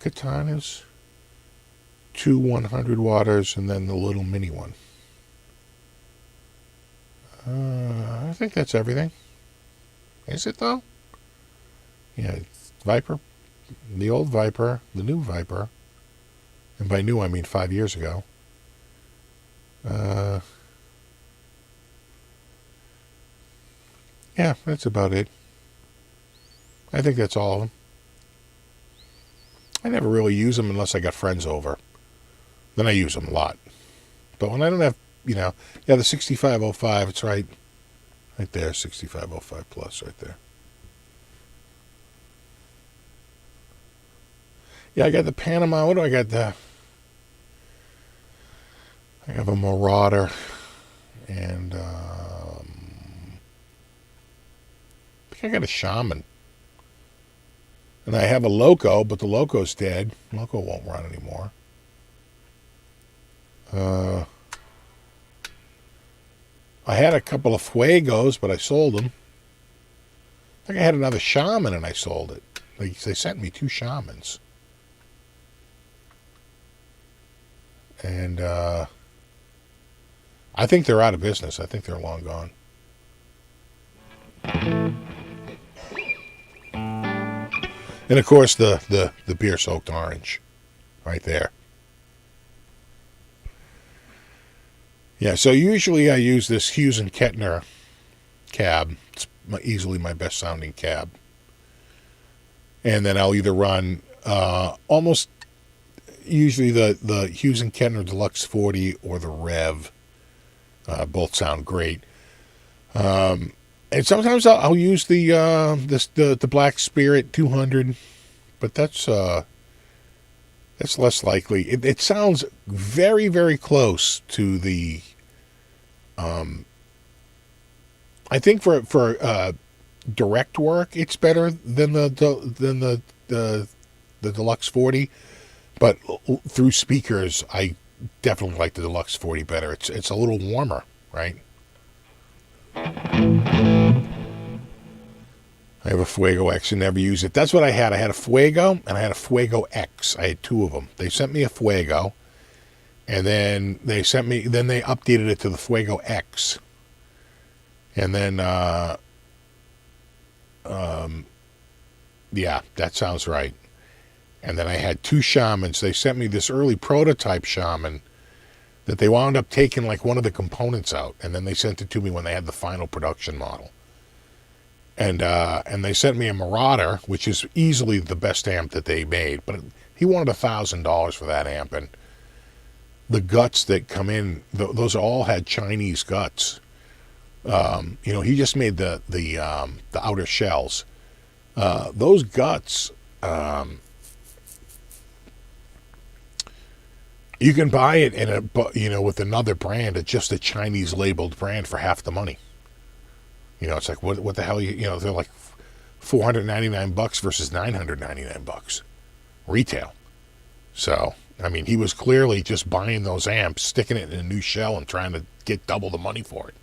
Katanas, 2 100 watters, and then the little mini one. I think that's everything. Is it, though? Yeah, Viper, the old Viper, the new Viper, and by new I mean 5 years ago. Yeah, that's about it. I think that's all of them. I never really use them unless I got friends over. Then I use them a lot. But when I don't have, you know, yeah, the 6505, it's right there, 6505 Plus right there. Yeah, I got the Panama. What do I got? I have a Marauder, and I think I got a Shaman. And I have a Loco, but the Loco's dead. Loco won't run anymore. I had a couple of Fuegos, but I sold them. I think I had another Shaman and I sold it. They sent me 2 Shamans. And I think they're out of business. I think they're long gone. And of course the beer-soaked orange right there. Yeah, so usually I use this Hughes and Kettner cab. It's easily my best sounding cab. And then I'll either run almost usually the Hughes and Kettner Deluxe 40 or the Rev. Both sound great. And sometimes I'll use the Black Spirit 200, but that's less likely. It sounds very, very close to the. I think for direct work, it's better than the Deluxe 40, but through speakers, I definitely like the Deluxe 40 better. It's a little warmer, right? I have a Fuego X and never use it. That's what I had. I had a Fuego and I had a Fuego X. I had 2 of them. They sent me a Fuego, and then they updated it to the Fuego X. And then, yeah, that sounds right. And then I had 2 Shamans. They sent me this early prototype Shaman that they wound up taking like one of the components out, and then they sent it to me when they had the final production model. And they sent me a Marauder, which is easily the best amp that they made, but he wanted $1,000 for that amp, and the guts that come in, those all had Chinese guts. He just made the outer shells. Those guts, you can buy it with another brand, it's just a Chinese labeled brand for half the money. It's like what the hell they're like $499 versus $999 retail. So I mean, he was clearly just buying those amps, sticking it in a new shell, and trying to get double the money for it.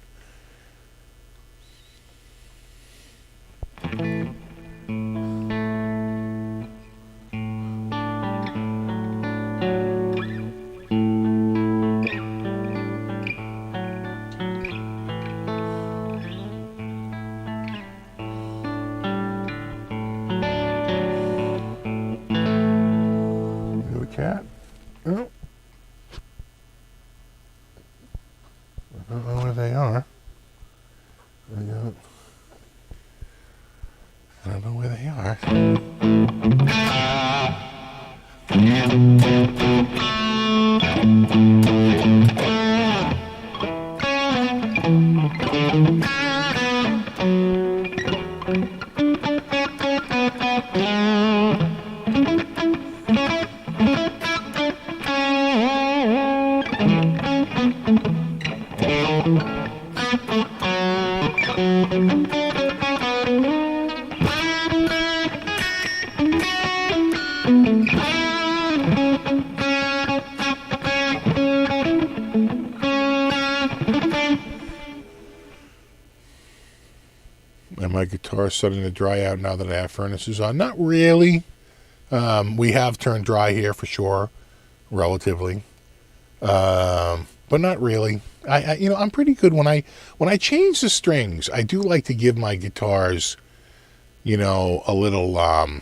Cat? Oh. I don't know where they are. I don't know where they are. And my guitar is starting to dry out now that I have furnaces on. Not really. We have turned dry here for sure, relatively, but not really. I'm pretty good when I change the strings. I do like to give my guitars, a little, a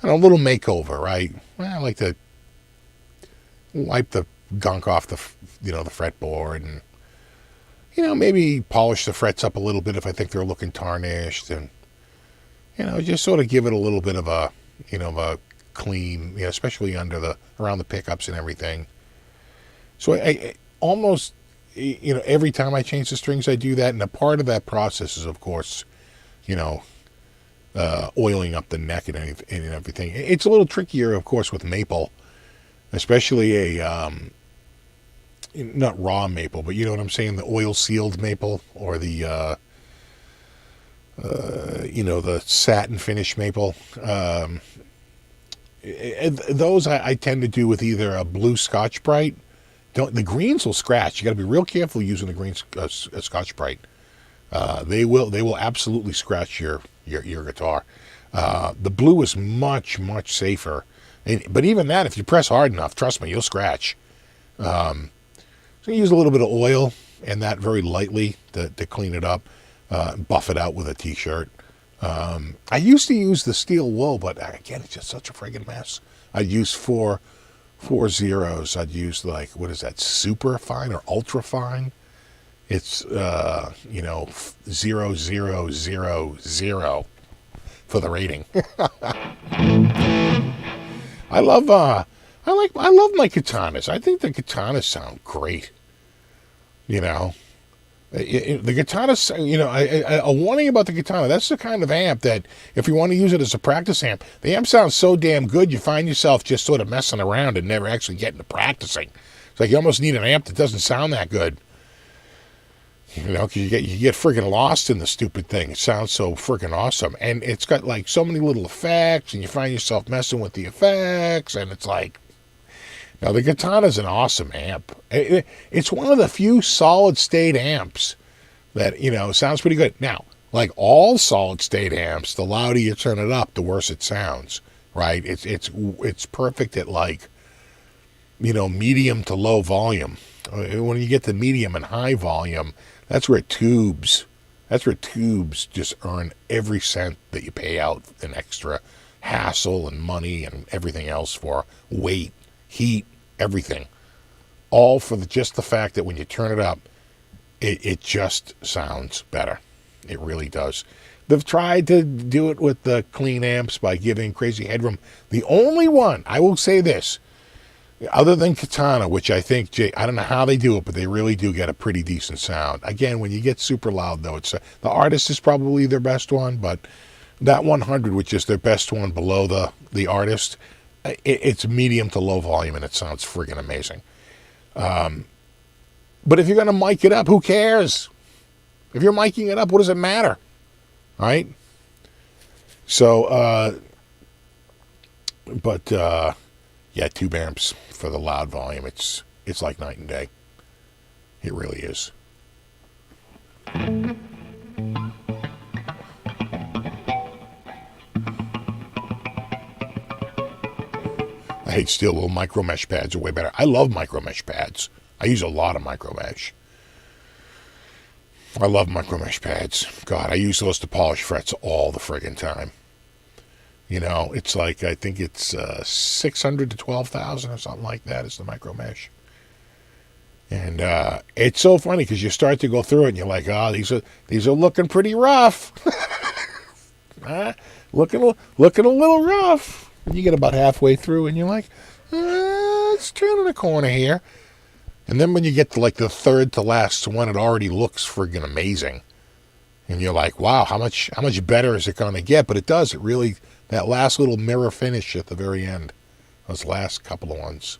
little makeover, right? I like to wipe the gunk off the fretboard and. Maybe polish the frets up a little bit if I think they're looking tarnished, and just sort of give it a little bit of a clean, especially around the pickups and everything. So I almost, every time I change the strings, I do that, and a part of that process is, of course, oiling up the neck and everything. It's a little trickier, of course, with maple, especially not raw maple, but you know what I'm saying, the oil sealed maple, or the the satin finish maple. Those I tend to do with either a blue Scotch Brite. The greens will scratch. You got to be real careful using the green Scotch Brite. They will absolutely scratch your guitar. The blue is much safer, but even that, if you press hard enough, trust me, you'll scratch. So you use a little bit of oil and that very lightly to clean it up, buff it out with a t-shirt. I used to use the steel wool, but again, it's just such a friggin' mess. I'd use four zeros. I'd use what is that, super fine or ultra fine? It's 0000 for the rating. I love my katanas. I think the katanas sound great. The katanas, a warning about the katana, that's the kind of amp that if you want to use it as a practice amp, the amp sounds so damn good you find yourself just sort of messing around and never actually getting to practicing. It's like you almost need an amp that doesn't sound that good. Because you get friggin' lost in the stupid thing. It sounds so friggin' awesome. And it's got so many little effects, and you find yourself messing with the effects, and it's like, now the Katana's an awesome amp. It's one of the few solid state amps that, sounds pretty good. Now, like all solid state amps, the louder you turn it up, the worse it sounds, right? It's perfect at medium to low volume. When you get to medium and high volume, that's where tubes just earn every cent that you pay out in extra hassle and money and everything else for weight, heat, everything. All for just the fact that when you turn it up, it just sounds better. It really does. They've tried to do it with the clean amps by giving crazy headroom. The only one, I will say this, Other than Katana, which I think, I don't know how they do it, but they really do get a pretty decent sound. Again, when you get super loud, though, it's the Artist is probably their best one, but that 100, which is their best one below the Artist, it's medium to low volume, and it sounds friggin' amazing. But if you're going to mic it up, who cares? If you're miking it up, what does it matter? Right? So, yeah, tube amps for the loud volume. It's like night and day. It really is. I hate steel. Little micro mesh pads are way better. I love micro mesh pads. I use a lot of micro mesh. I love micro mesh pads. God, I use those to polish frets all the friggin' time. You know, it's like, I think it's 600 to 12,000 or something like that is the micro mesh. And it's so funny because you start to go through it and you're like, oh, these are looking pretty rough. Looking a little rough. And you get about halfway through and you're like, it's turning a corner here. And then when you get to like the third to last one, it already looks friggin' amazing. And you're like, wow, how much better is it going to get? But it does. It really, that last little mirror finish at the very end, those last couple of ones.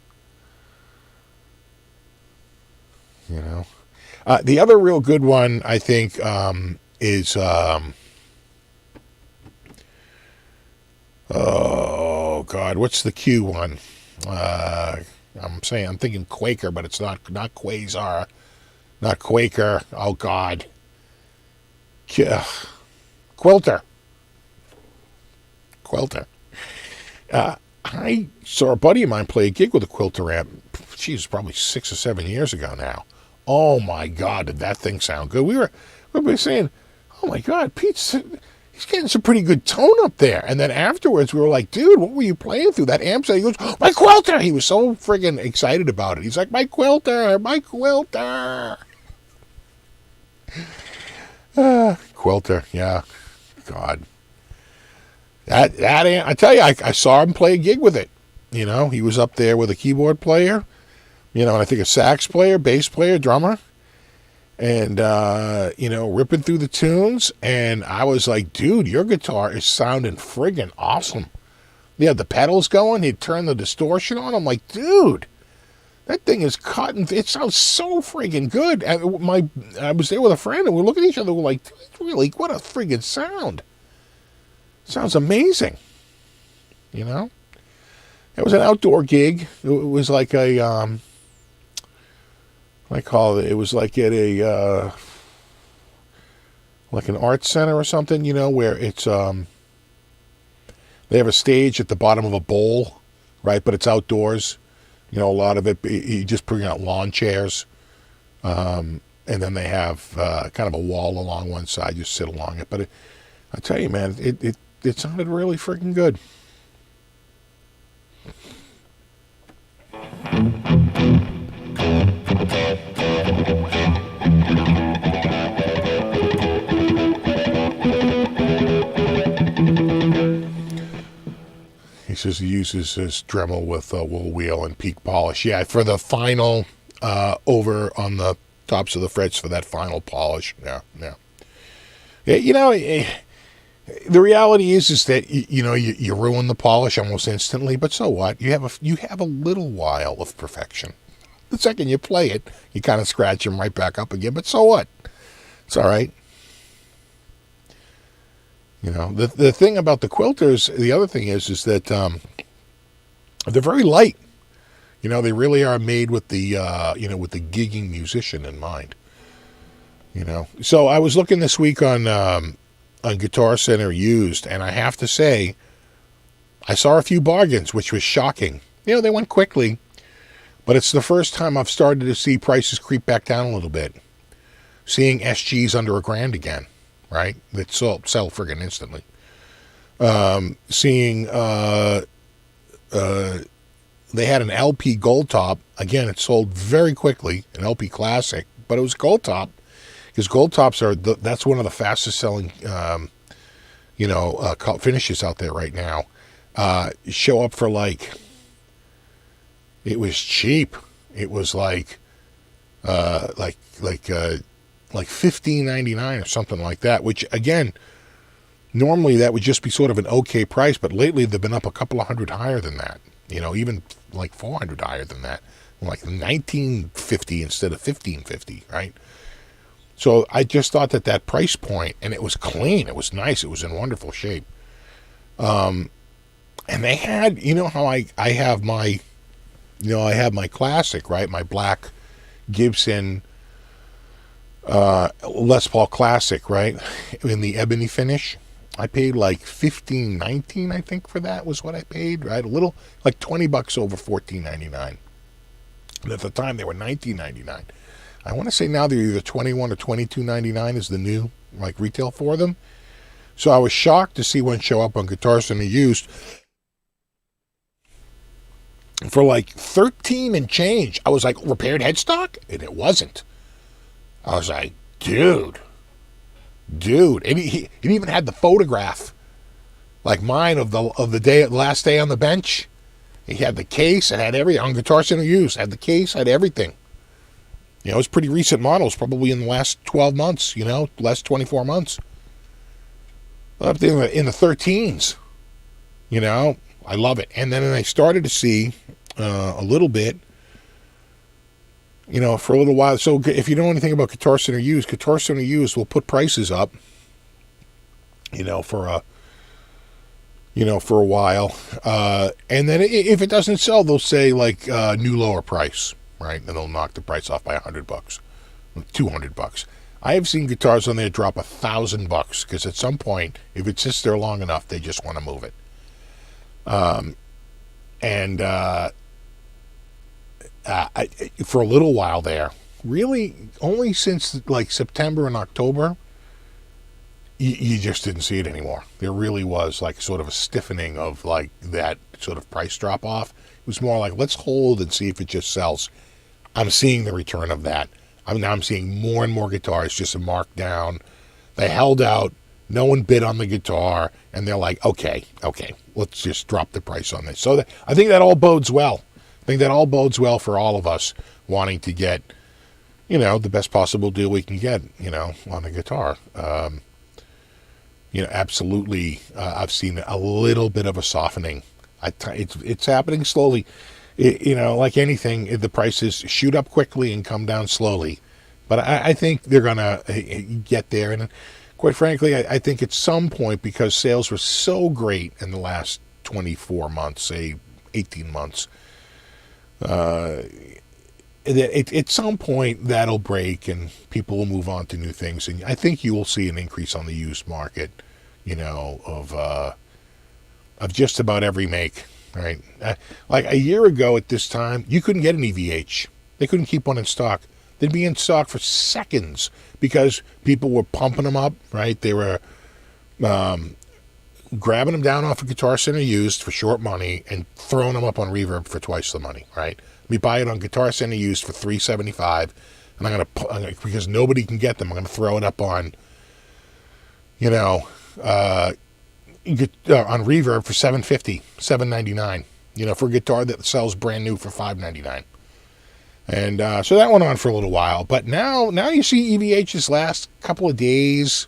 You know, the other real good one, I think, is, oh God, what's the Q one? I'm thinking Quaker, but it's not Quasar, not Quaker. Oh God, Quilter. I saw a buddy of mine play a gig with a Quilter amp. Geez, probably 6 or 7 years ago now. Oh my God, did that thing sound good? We were saying, oh my God, he's getting some pretty good tone up there. And then afterwards, we were like, dude, what were you playing through? That amp? He goes, my Quilter. He was so friggin' excited about it. He's like, my Quilter. Quilter, yeah. God. That amp, I tell you, I saw him play a gig with it. You know, he was up there with a keyboard player, you know, and I think a sax player, bass player, drummer. And, you know, ripping through the tunes. And I was like, dude, your guitar is sounding friggin' awesome. Yeah, the pedals going. He'd turn the distortion on. I'm like, dude, that thing is cutting. It sounds so friggin' good. I was there with a friend, and we look at each other. We're like, really, what a friggin' sound. Sounds amazing. You know? It was an outdoor gig. It was like a, it was like at a, like an art center or something, you know, where it's, they have a stage at the bottom of a bowl, right? But it's outdoors. You know, a lot of it, you just bring out lawn chairs. And then they have kind of a wall along one side. You sit along it. But I tell you, man, it sounded really freaking good. He says he uses his Dremel with wool wheel and peak polish. Yeah, for the final, over on the tops of the frets for that final polish. Yeah. You know, the reality is that you know you ruin the polish almost instantly. But so what? You have a little while of perfection. The second you play it, you kind of scratch them right back up again. But so what? It's all right. You know, the thing about the Quilters, the other thing is that they're very light. You know, they really are made with the with the gigging musician in mind. You know, so I was looking this week on Guitar Center used, and I have to say, I saw a few bargains, which was shocking. You know, they went quickly, but it's the first time I've started to see prices creep back down a little bit. Seeing SGs under $1,000 again, right? That sell friggin' instantly. Seeing they had an LP Gold Top. Again, it sold very quickly, an LP Classic, but it was Gold Top. Because Gold Tops that's one of the fastest selling, finishes out there right now. Show up for like It was cheap. It was like $15.99 or something like that. Which again, normally that would just be sort of an okay price, but lately they've been up a couple of hundred higher than that. Even like 400 higher than that, like 1950 instead of 1550, right? So I just thought that price point, and it was clean, it was nice, it was in wonderful shape. And they had, how I have my, I have my classic, right? My black Gibson Les Paul Classic, right? In the ebony finish. I paid like $15.19, I think, for that was what I paid, right? A little, like $20 over $14.99. And at the time they were $19.99. I want to say now they're either $21 or $22.99 is the new like retail for them. So I was shocked to see one show up on Guitar Center used for like 13 and change. I was like, repaired headstock? And it wasn't. I was like, dude. And he even had the photograph, like mine, of the last day on the bench. He had the case, it had everything on Guitar Center used. Had the case, had everything. It's pretty recent models, probably in the last 12 months, last 24 months. Up there in the 13s, I love it. And then I started to see a little bit, for a little while. So if you don't know anything about Guitar Center used will put prices up, for a while. And then if it doesn't sell, they'll say like new lower price, right? And they'll knock the price off by $100, $200. I have seen guitars on there drop $1,000 because at some point, if it sits there long enough, they just want to move it. For a little while there, really only since like September and October, you just didn't see it anymore. There really was like sort of a stiffening of like that sort of price drop off. It was more like, let's hold and see if it just sells. I'm seeing the return of that. I'm seeing more and more guitars just marked down. They held out. No one bid on the guitar, and they're like, okay, let's just drop the price on this. So I think that all bodes well. I think that all bodes well for all of us wanting to get, the best possible deal we can get, on a guitar. Absolutely. I've seen a little bit of a softening. It's happening slowly. Like anything, the prices shoot up quickly and come down slowly. But I think they're going to get there. And quite frankly, I think at some point, because sales were so great in the last 24 months, say 18 months, that at some point that'll break and people will move on to new things. And I think you will see an increase on the used market, of just about every make. Right, like a year ago at this time, you couldn't get an EVH. They couldn't keep one in stock. They'd be in stock for seconds because people were pumping them up. Right, they were grabbing them down off of Guitar Center used for short money and throwing them up on Reverb for twice the money. Right, we buy it on Guitar Center used for $375, and I'm gonna because nobody can get them. I'm gonna throw it up on, on Reverb for $750, $799, for a guitar that sells brand new for $599. And so that went on for a little while. But now you see EVHs last couple of days.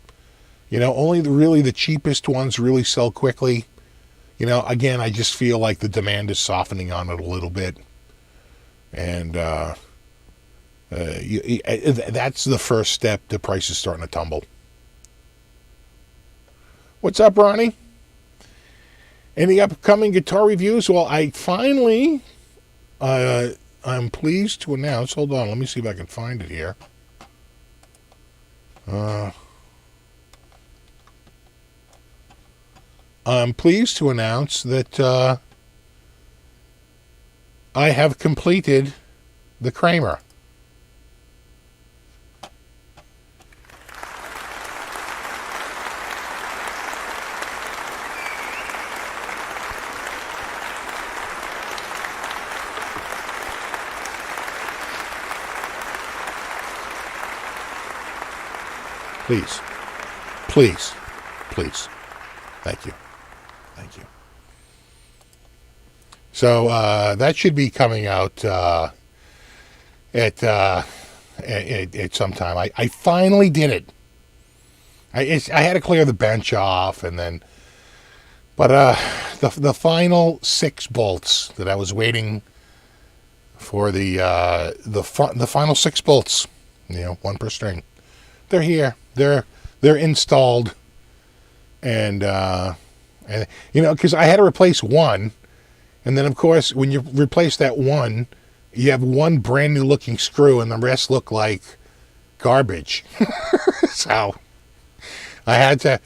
Only the cheapest ones really sell quickly. Again, I just feel like the demand is softening on it a little bit. And that's the first step. The price is starting to tumble. What's up, Ronnie? Any upcoming guitar reviews? Well, I finally, I'm pleased to announce, hold on, let me see if I can find it here. I'm pleased to announce that I have completed the Kramer. Please. Thank you. So that should be coming out at some time. I finally did it. I had to clear the bench off, and then, but the final 6 bolts that I was waiting for, the final 6 bolts, 1 per string, they're here. They're installed, and because I had to replace one, and then of course when you replace that one, you have one brand new looking screw, and the rest look like garbage. So I had to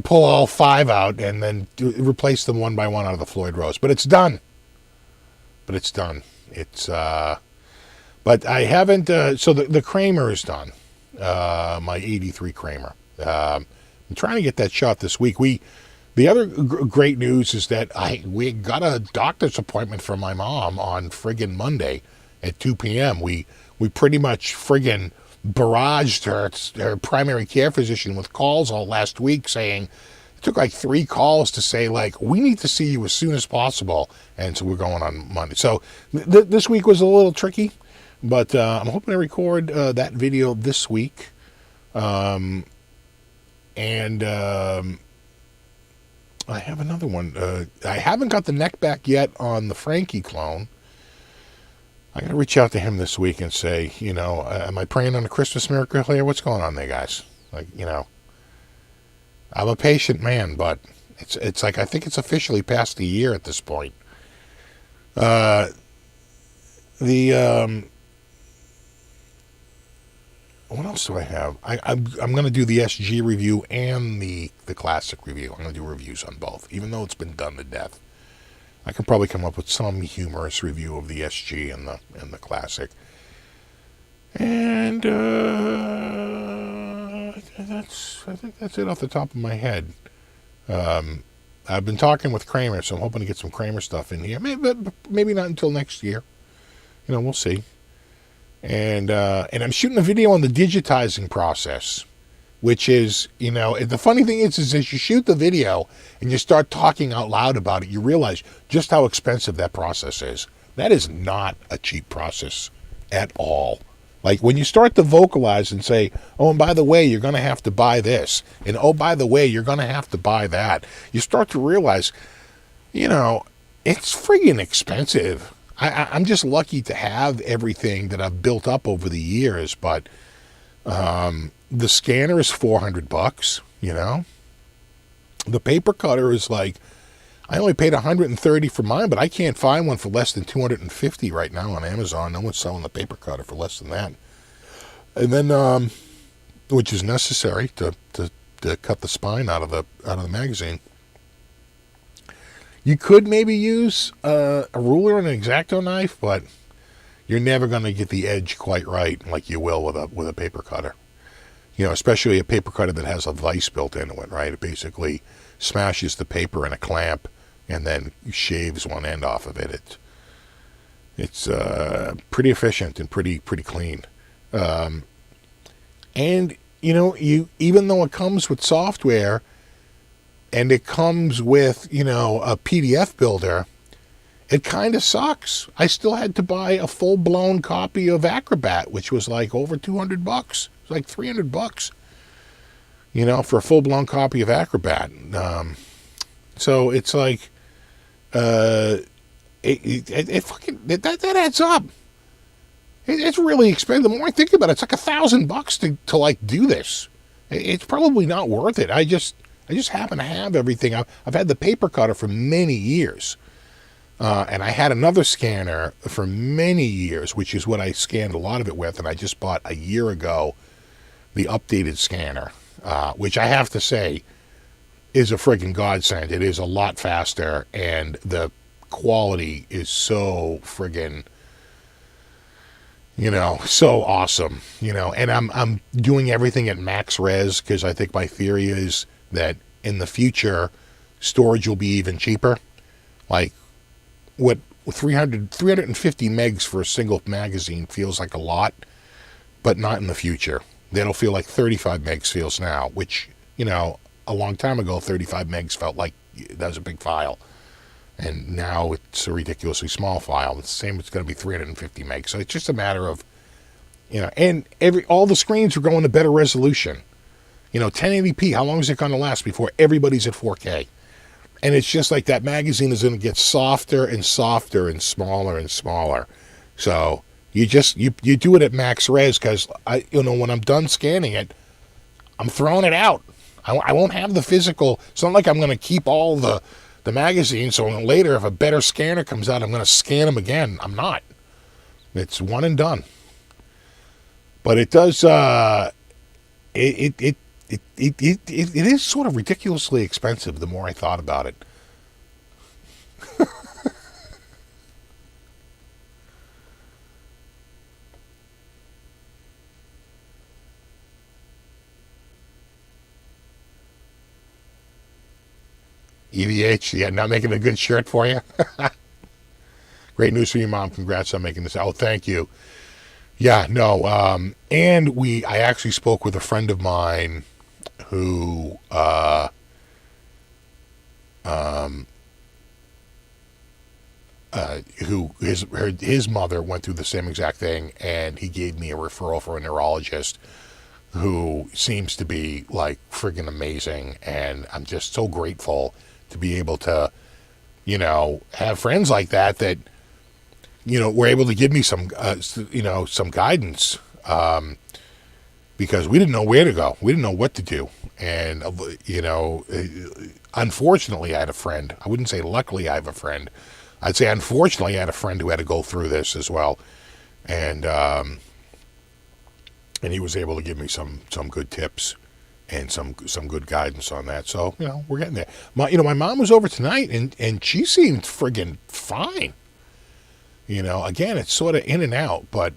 pull all 5 out and then replace them one by one out of the Floyd Rose. But it's done. It's but I haven't. So the Kramer is done. My 83 Kramer. I'm trying to get that shot this week. The other great news is that we got a doctor's appointment for my mom on friggin' Monday at 2 p.m. We pretty much friggin' barraged her primary care physician with calls all last week saying, it took like 3 calls to say, like, we need to see you as soon as possible. And so we're going on Monday. So this week was a little tricky, but I'm hoping to record that video this week. And I have another one. I haven't got the neck back yet on the Frankie clone. I got to reach out to him this week and say, am I praying on a Christmas miracle here? What's going on there, guys? Like, I'm a patient man, but it's like I think it's officially past a year at this point. What else do I have? I'm going to do the SG review and the classic review. I'm going to do reviews on both, even though it's been done to death. I can probably come up with some humorous review of the SG and the classic. And I think that's it off the top of my head. I've been talking with Kramer, so I'm hoping to get some Kramer stuff in here. Maybe not until next year. We'll see. And I'm shooting a video on the digitizing process, which is, the funny thing is as you shoot the video and you start talking out loud about it, you realize just how expensive that process is. That is not a cheap process at all. Like when you start to vocalize and say, oh, and by the way, you're going to have to buy this. And oh, by the way, you're going to have to buy that. You start to realize, it's friggin' expensive. I'm just lucky to have everything that I've built up over the years, but the scanner is $400, The paper cutter is like, I only paid $130 for mine, but I can't find one for less than $250 right now on Amazon. No one's selling the paper cutter for less than that. And then, which is necessary to cut the spine out of the magazine. You could maybe use a ruler and an X-Acto knife, but you're never going to get the edge quite right like you will with a paper cutter. Especially a paper cutter that has a vise built into it, right? It basically smashes the paper in a clamp and then shaves one end off of it. It's pretty efficient and pretty clean. And you even though it comes with software and it comes with a PDF builder, it kind of sucks. I still had to buy a full-blown copy of Acrobat, which was like over $200. It was like $300, for a full-blown copy of Acrobat. So it's like, that adds up. It's really expensive. The more I think about it, it's like $1,000 to like do this. It's probably not worth it. I just happen to have everything. I've had the paper cutter for many years. And I had another scanner for many years, which is what I scanned a lot of it with. And I just bought a year ago the updated scanner, which I have to say is a friggin' godsend. It is a lot faster, and the quality is so friggin', so awesome, and I'm doing everything at max res because I think my theory is that in the future, storage will be even cheaper. Like what 350 megs for a single magazine feels like a lot, but not in the future. That'll feel like 35 megs feels now, which, a long time ago, 35 megs felt like that was a big file. And now it's a ridiculously small file. It's the same. It's going to be 350 megs. So it's just a matter of, and all the screens are going to better resolution. 1080p. How long is it going to last before everybody's at 4K? And it's just like that magazine is going to get softer and softer and smaller and smaller. So you do it at max res, because when I'm done scanning it, I'm throwing it out. I won't have the physical. It's not like I'm going to keep all the magazines. So later, if a better scanner comes out, I'm going to scan them again. I'm not. It's one and done. But it does. It is sort of ridiculously expensive. The more I thought about it. EVH, yeah, not making a good shirt for you. Great news for your mom. Congrats on making this. Oh, thank you. Yeah, no. And I actually spoke with a friend of mine who, his mother went through the same exact thing, and he gave me a referral for a neurologist who seems to be like friggin' amazing, and I'm just so grateful to be able to, have friends like that were able to give me some guidance, because we didn't know where to go. We didn't know what to do. And, unfortunately I had a friend. I wouldn't say luckily I have a friend. I'd say unfortunately I had a friend who had to go through this as well. And he was able to give me some good tips and some good guidance on that. So, we're getting there. My mom was over tonight, and she seemed friggin' fine. Again, it's sort of in and out, but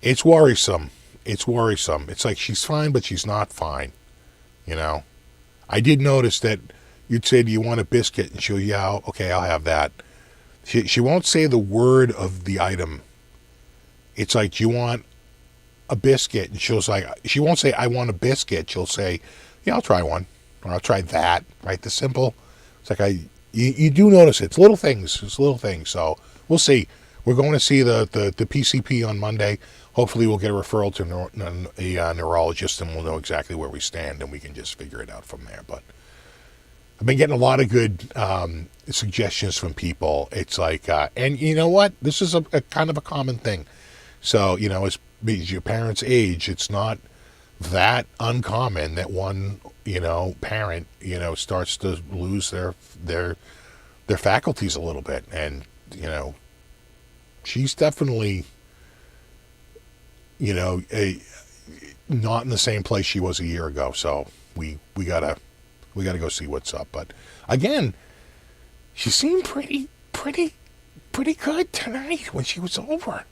it's worrisome. It's worrisome. It's like she's fine, but she's not fine. I did notice that you'd say, do you want a biscuit? And she'll, yeah, okay, I'll have that. She won't say the word of the item. It's like, do you want a biscuit? And she won't say, I want a biscuit. She'll say, yeah, I'll try one. Or I'll try that. Right? The simple. It's like you do notice it. It's little things. It's little things. So we'll see. We're going to see the PCP on Monday. Hopefully we'll get a referral to a neurologist, and we'll know exactly where we stand, and we can just figure it out from there. But I've been getting a lot of good suggestions from people. It's like, and you know what? This is a kind of a common thing. So, as your parents age, it's not that uncommon that one, parent, starts to lose their faculties a little bit. And, she's definitely, not in the same place she was a year ago. So we gotta go see what's up. But again, she seemed pretty good tonight when she was over.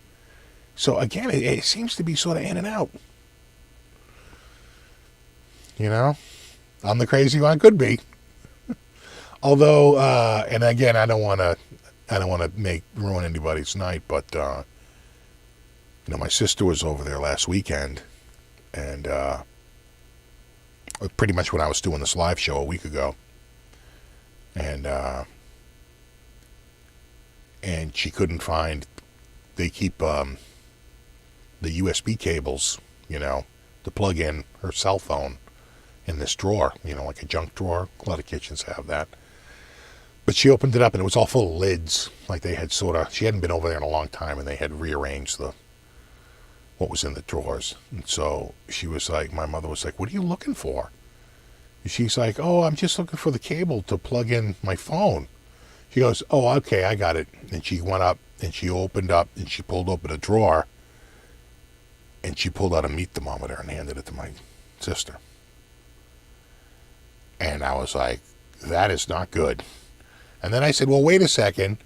So again, it seems to be sort of in and out. I'm the crazy one. Could be. Although, and again, I don't want to ruin anybody's night, but my sister was over there last weekend, and pretty much when I was doing this live show a week ago, and she couldn't find. They keep the USB cables, to plug in her cell phone in this drawer, like a junk drawer. A lot of kitchens have that. But she opened it up, and it was all full of lids. Like they had she hadn't been over there in a long time, and they had rearranged what was in the drawers. And so she was like, my mother was like, what are you looking for? And she's like, oh, I'm just looking for the cable to plug in my phone. She goes, oh, okay, I got it. And she went up, and she opened up, and she pulled open a drawer, and she pulled out a meat thermometer and handed it to my sister. And I was like, that is not good. And then I said, well, wait a second.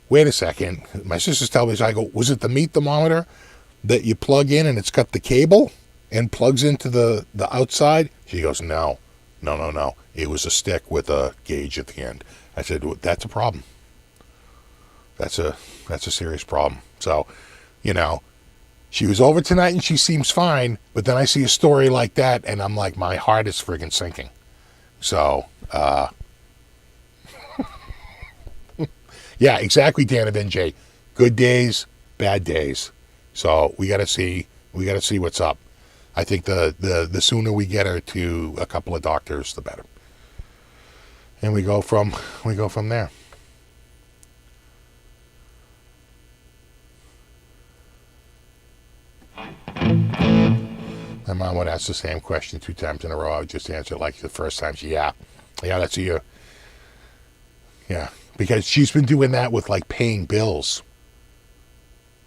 My sister's telling me, so I go, was it the meat thermometer that you plug in and it's got the cable and plugs into the outside? She goes, no. It was a stick with a gauge at the end. I said, well, that's a problem. That's a serious problem. So, she was over tonight and she seems fine, but then I see a story like that and I'm like, my heart is friggin' sinking. So, Yeah, exactly, Dan and NJ. Good days, bad days. So we got to see what's up. I think the sooner we get her to a couple of doctors, the better. And we go from there. My mom would ask the same question 2 times in a row. I would just answer like the first time. Yeah, that's a year. Yeah, because she's been doing that with like paying bills.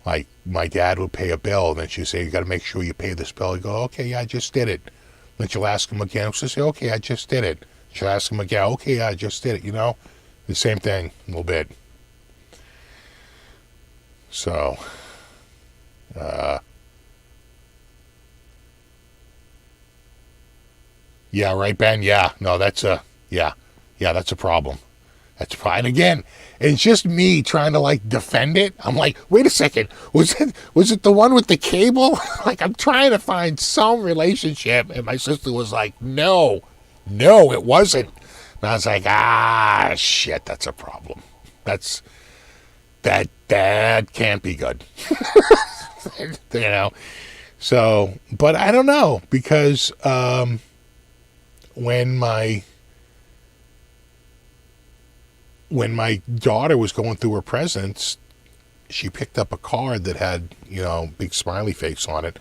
Like my dad would pay a bill, and then she'd say, "You got to make sure you pay this bill." He'd go, "Okay, yeah, I just did it." Then she'll ask him again. She'll say, "Okay, I just did it." She'll ask him again. "Okay, yeah, I just did it." You know, the same thing a little bit. So, yeah, right, Ben. Yeah, no, that's a that's a problem. That's fine. Again, it's just me trying to like defend it. I'm like, wait a second, was it the one with the cable? Like I'm trying to find some relationship, and my sister was like, no, it wasn't. And I was like, shit, that's a problem. That can't be good. You know. So, but I don't know because when my daughter was going through her presents, she picked up a card that had, big smiley face on it.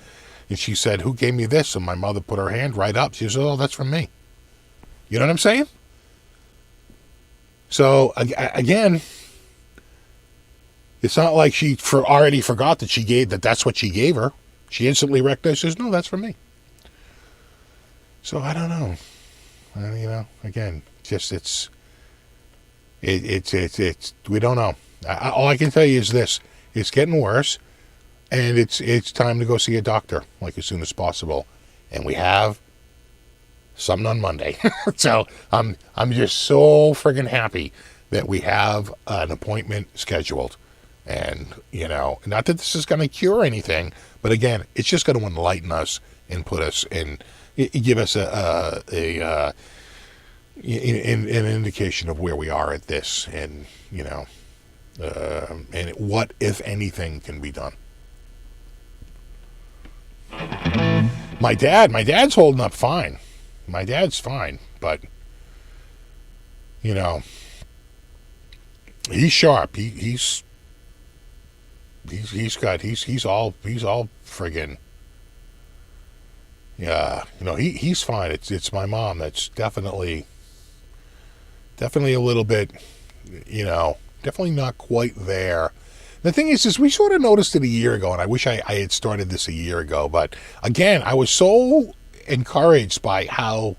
And she said, "Who gave me this?" And my mother put her hand right up. She said, "Oh, that's from me." You know what I'm saying? So, again, it's not like she already forgot that that's what she gave her. She instantly recognized, says, "No, that's from me." So, I don't know. Again, just it's we don't know. All I can tell you is this: it's getting worse, and it's time to go see a doctor like as soon as possible. And we have something on Monday, so I'm just so friggin' happy that we have an appointment scheduled. And not that this is going to cure anything, but again, it's just going to enlighten us and put us in, give us an indication of where we are at this, and and what, if anything, can be done. My dad's holding up fine. My dad's fine, but he's sharp. He's all friggin'. Yeah, he's fine. It's my mom that's definitely a little bit, definitely not quite there. The thing is we sort of noticed it a year ago, and I wish I had started this a year ago. But again, I was so encouraged by how,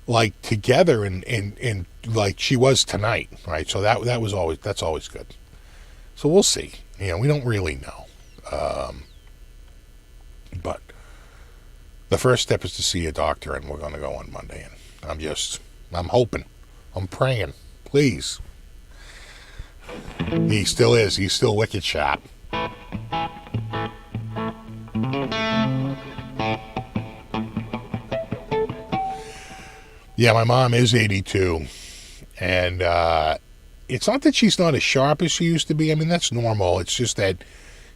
like, together and like she was tonight, right? So that's always good. So we'll see. We don't really know. But the first step is to see a doctor, and we're going to go on Monday. And I'm hoping. I'm praying. Please. He still is. He's still wicked sharp. Yeah, my mom is 82. And it's not that she's not as sharp as she used to be. I mean, that's normal. It's just that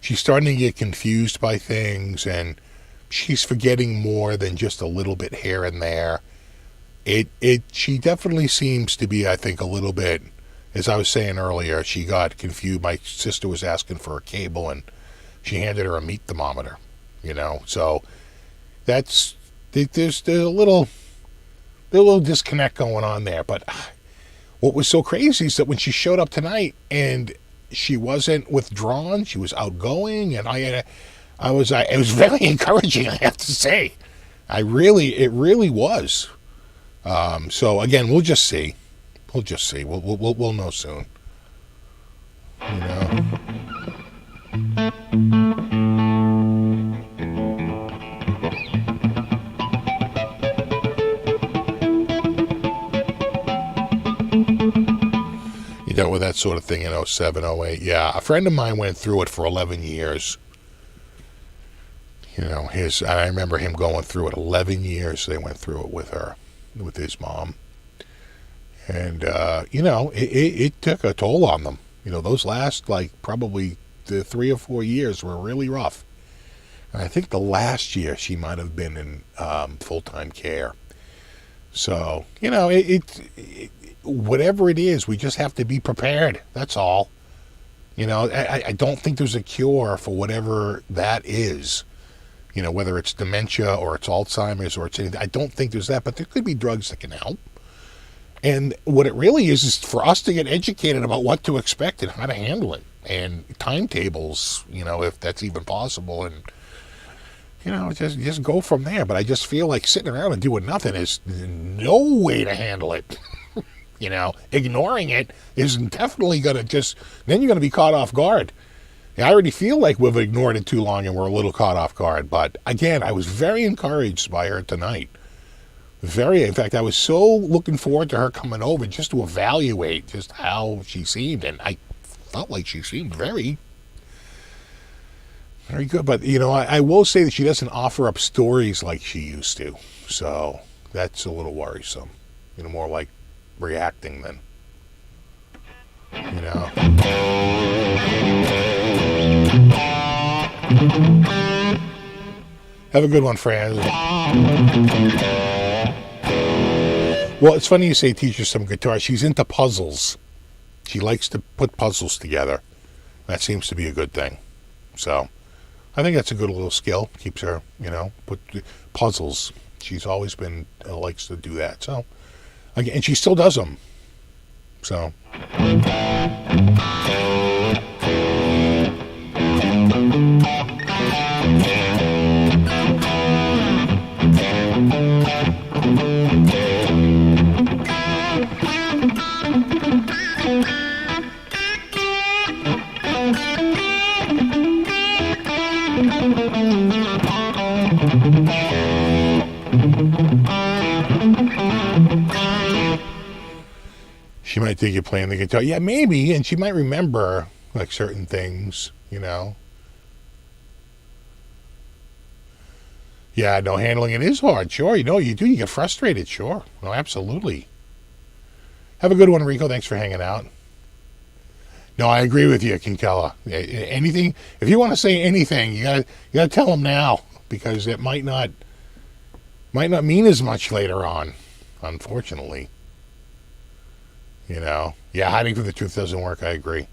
she's starting to get confused by things, and she's forgetting more than just a little bit here and there. She definitely seems to be, I think, a little bit, as I was saying earlier, she got confused. My sister was asking for a cable, and she handed her a meat thermometer, So there's a little disconnect going on there. But what was so crazy is that when she showed up tonight and she wasn't withdrawn, she was outgoing, and it was very encouraging, I have to say. It really was. So again, we'll just see. We'll know soon. You dealt with that sort of thing in 07, 08. Yeah, a friend of mine went through it for 11 years. I remember him going through it 11 years. They went through it with his mom. And, it took a toll on them. Those last, like, probably the 3 or 4 years were really rough. And I think the last year she might have been in full-time care. So, whatever it is, we just have to be prepared. That's all. I don't think there's a cure for whatever that is. Whether it's dementia or it's Alzheimer's or it's anything. I don't think there's that, but there could be drugs that can help. And what it really is for us to get educated about what to expect and how to handle it. And timetables, if that's even possible. And, just go from there. But I just feel like sitting around and doing nothing is no way to handle it. Ignoring it is definitely going to then you're going to be caught off guard. I already feel like we've ignored it too long and we're a little caught off guard. But again, I was very encouraged by her tonight. In fact, I was so looking forward to her coming over just to evaluate just how she seemed. And I felt like she seemed very, very good. But, I will say that she doesn't offer up stories like she used to. So that's a little worrisome. More like reacting than, Have a good one, friends. Well, it's funny you say teach her some guitar. She's into puzzles. She likes to put puzzles together. That seems to be a good thing. So I think that's a good little skill. Keeps her, put puzzles. She's always been, likes to do that. So, again, and she still does them. So. She might think you're playing the guitar. Yeah, maybe. And she might remember, like, certain things, Yeah, no, handling it is hard. Sure, you do. You get frustrated. Sure. No, absolutely. Have a good one, Rico. Thanks for hanging out. No, I agree with you, Kinkella. Anything, if you want to say anything, you gotta tell them now, because it might not mean as much later on, unfortunately. Yeah, hiding from the truth doesn't work. I agree.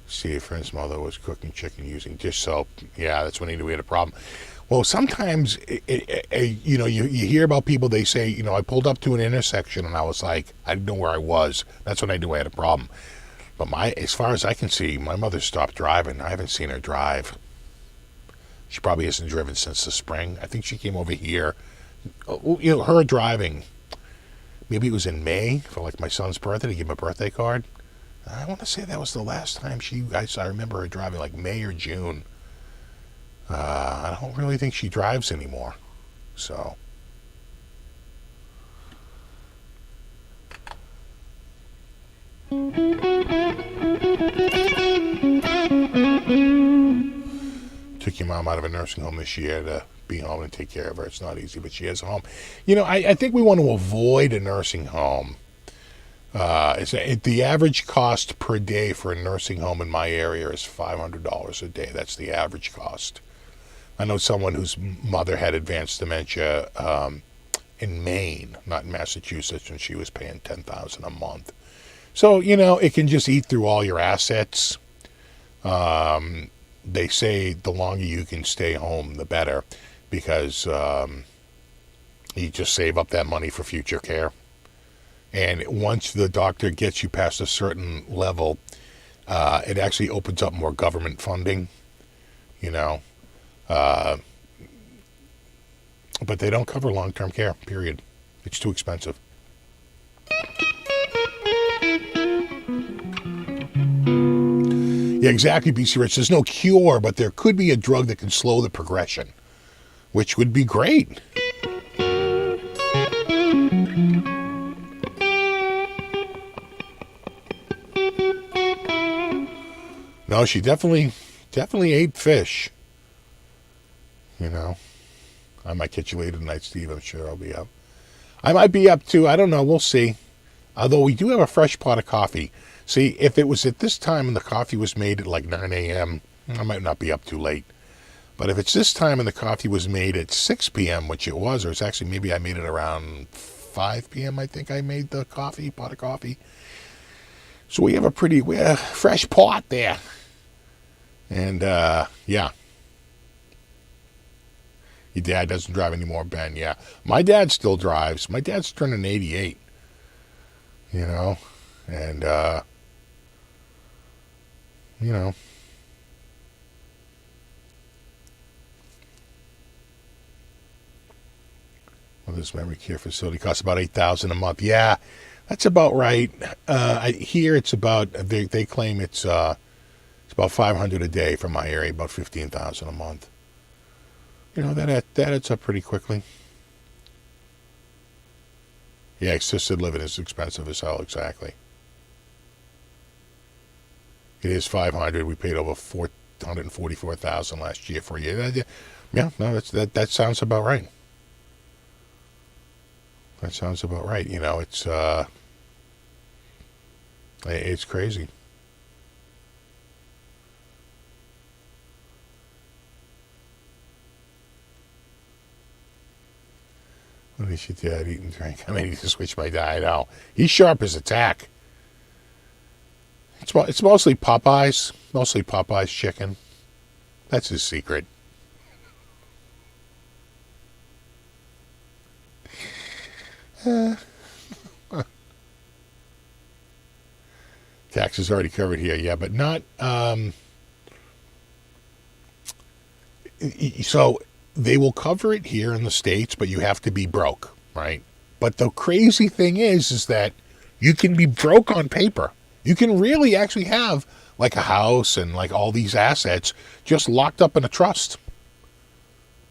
See, a friend's mother was cooking chicken using dish soap. Yeah, that's when he knew we had a problem. Well, sometimes, you hear about people, they say, I pulled up to an intersection and I was like, I didn't know where I was. That's when I knew I had a problem. But as far as I can see, my mother stopped driving. I haven't seen her drive. She probably hasn't driven since the spring. I think she came over here. Her driving. Maybe it was in May for like my son's birthday to give him a birthday card. I want to say that was the last time I remember her driving, like May or June. I don't really think she drives anymore. So. Took your mom out of a nursing home this year to be home and take care of her. It's not easy, but she is home. I think we want to avoid a nursing home. The average cost per day for a nursing home in my area is $500 a day. That's the average cost. I know someone whose mother had advanced dementia in Maine, not in Massachusetts, and she was paying $10,000 a month. So, it can just eat through all your assets. They say the longer you can stay home, the better, because you just save up that money for future care. And once the doctor gets you past a certain level, it actually opens up more government funding, but they don't cover long-term care, period. It's too expensive. Yeah, exactly, BC Rich. There's no cure, but there could be a drug that can slow the progression, which would be great. No, she definitely ate fish. I might catch you later tonight, Steve. I'm sure I'll be up. I might be up too. I don't know. We'll see. Although we do have a fresh pot of coffee. See, if it was at this time and the coffee was made at like 9 a.m., I might not be up too late. But if it's this time and the coffee was made at 6 p.m., which it was, or it's actually maybe I made it around 5 p.m., I think I made the pot of coffee. So we have a fresh pot there. And, yeah. Your dad doesn't drive anymore, Ben. Yeah. My dad still drives. My dad's turning 88. You know? And, you know. Well, this memory care facility costs about $8,000 a month. Yeah, that's about right. Here it's about, they claim it's about $500 a day from my area, about $15,000 a month. You know, that adds up pretty quickly. Yeah, assisted living is expensive as hell, exactly. It is $500. We paid over $444,000 last year for a year. Yeah, no, that sounds about right. That sounds about right. You know, it's crazy. What is your dad eat and drink? I need to switch my diet out. He's sharp as a tack. It's mostly Popeyes. Mostly Popeyes chicken. That's his secret. Taxes already covered here, yeah, but not. So they will cover it here in the States, but you have to be broke, right? But the crazy thing is that you can be broke on paper. You can really actually have like a house and like all these assets just locked up in a trust.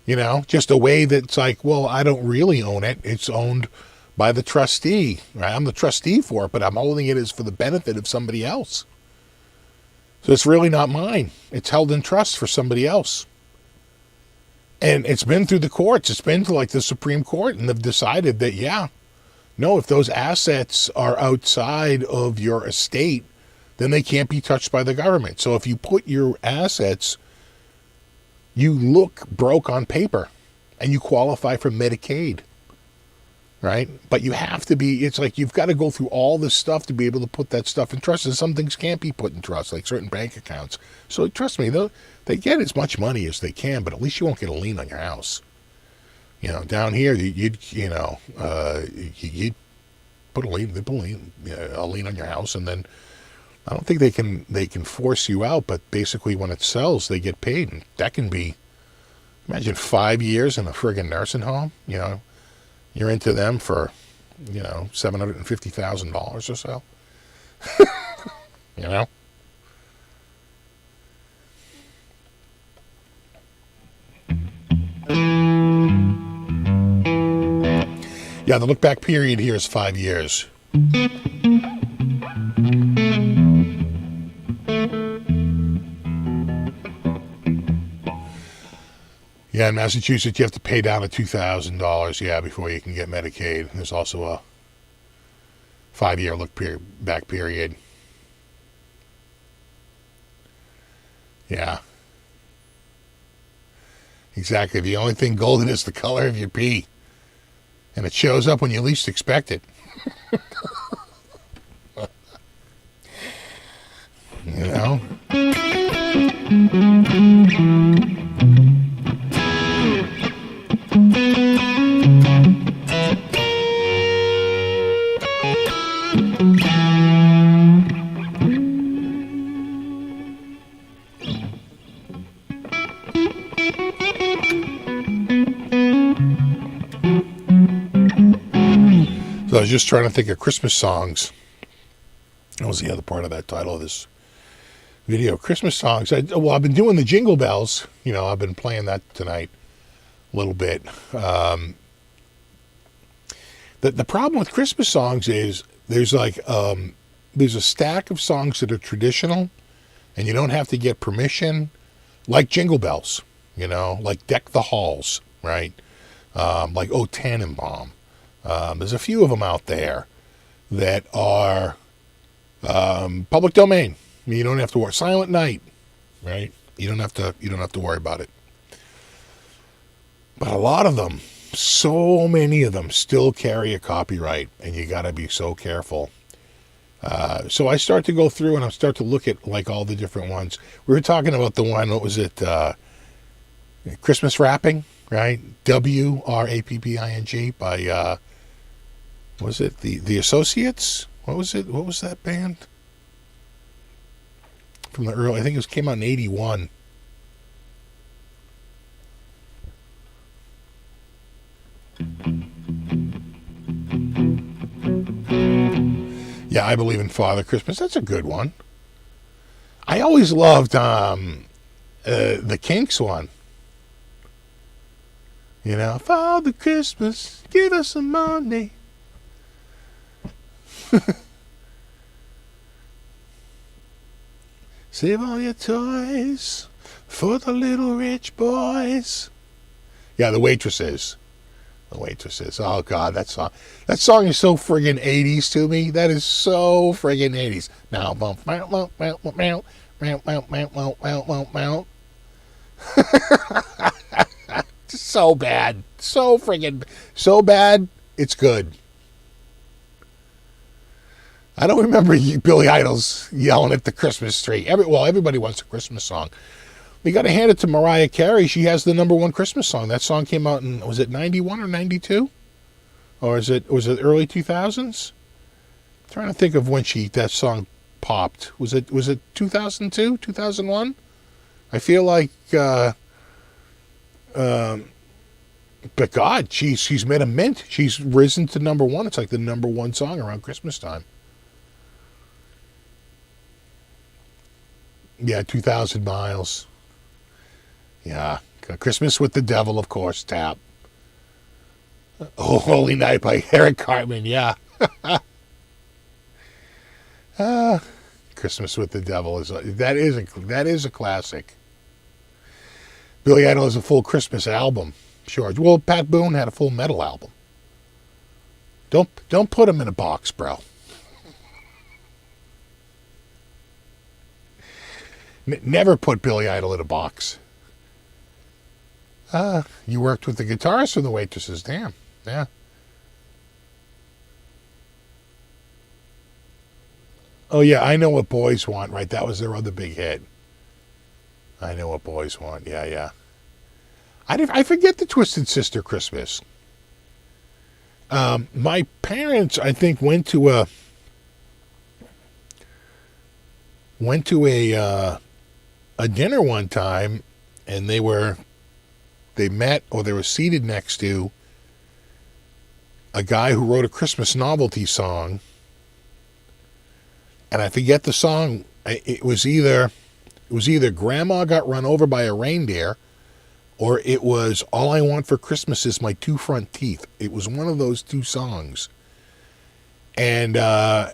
You know, just a way that's like, well, I don't really own it. It's owned by the trustee. Right? I'm the trustee for it, but I'm holding it as for the benefit of somebody else. So it's really not mine. It's held in trust for somebody else. And it's been through the courts. It's been to like the Supreme Court, and they've decided that, yeah, no, if those assets are outside of your estate, then they can't be touched by the government. So if you put your assets, you look broke on paper and you qualify for Medicaid, right? But you have to be, it's like you've got to go through all this stuff to be able to put that stuff in trust. And some things can't be put in trust, like certain bank accounts. So trust me, they get as much money as they can, but at least you won't get a lien on your house. You know, down here, you'd put a lien on your house, and then I don't think they can force you out, but basically when it sells, they get paid, and that can be, imagine 5 years in a friggin' nursing home. You know, you're into them for, you know, $750,000 or so. You know. Yeah, the look-back period here is 5 years. Yeah, in Massachusetts, you have to pay down to $2,000, yeah, before you can get Medicaid. There's also a 5-year look-back period. Yeah. Exactly. The only thing golden is the color of your pee. And it shows up when you least expect it. You know? So I was just trying to think of Christmas songs. That was the other part of that title of this video. Christmas songs. I've been doing the Jingle Bells. You know, I've been playing that tonight a little bit. The problem with Christmas songs is there's a stack of songs that are traditional, and you don't have to get permission, like Jingle Bells. You know, like Deck the Halls, right? Like O Tannenbaum. There's a few of them out there that are public domain. You don't have to worry. Silent Night, right? You don't have to worry about it. But a lot of them, so many of them, still carry a copyright, and you got to be so careful. So I start to go through and I start to look at like all the different ones. We were talking about the one. What was it? Christmas Wrapping, right? WRAPPING by was it the Associates? What was it? What was that band? From the early, I think it came out in '81. Yeah, I Believe in Father Christmas. That's a good one. I always loved the Kinks one. You know, Father Christmas, give us some money. Save all your toys for the little rich boys. Yeah, the Waitresses. The Waitresses. Oh, God, that song. That song is so friggin' 80s to me. That is so friggin' 80s. Now, so bad. So friggin' so bad, it's good. I don't remember Billy Idol's yelling at the Christmas tree. Everybody wants a Christmas song. We got to hand it to Mariah Carey. She has the #1 Christmas song. That song came out in, was it 91 or 92? Or was it early 2000s? I'm trying to think of when that song popped. Was it 2002, 2001? I feel like, but God, she's made a mint. She's risen to #1. It's like the #1 song around Christmas time. Yeah, 2,000 miles. Yeah, Christmas with the Devil, of course, tap. Oh, Holy Night by Eric Cartman, yeah. Christmas with the Devil that is a classic. Billy Idol has a full Christmas album. Sure. Well, Pat Boone had a full metal album. Don't put him in a box, bro. Never put Billy Idol in a box. You worked with the guitarist from the Waitresses. Damn. Yeah. Oh, yeah, I Know What Boys Want, right? That was their other big hit. I Know What Boys Want. Yeah, yeah. I forget the Twisted Sister Christmas. My parents, I think, went to a dinner one time, and they met, or they were seated next to a guy who wrote a Christmas novelty song, and I forget the song. It was either Grandma Got Run Over by a Reindeer, or it was All I Want for Christmas Is My Two Front Teeth. It was one of those two songs. And I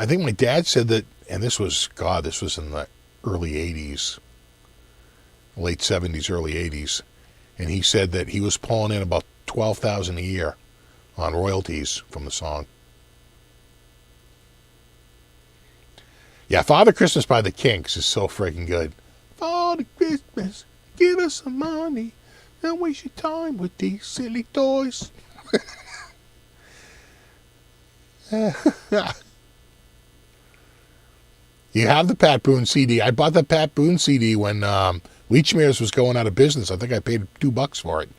think my dad said that, and this was in the early 80s, late 70s, early 80s. And he said that he was pulling in about $12,000 a year on royalties from the song. Yeah, Father Christmas by the Kinks is so freaking good. Father Christmas, give us some money. Don't waste your time with these silly toys. You have the Pat Boone CD. I bought the Pat Boone CD when Leachmere's was going out of business. I think I paid $2 for it.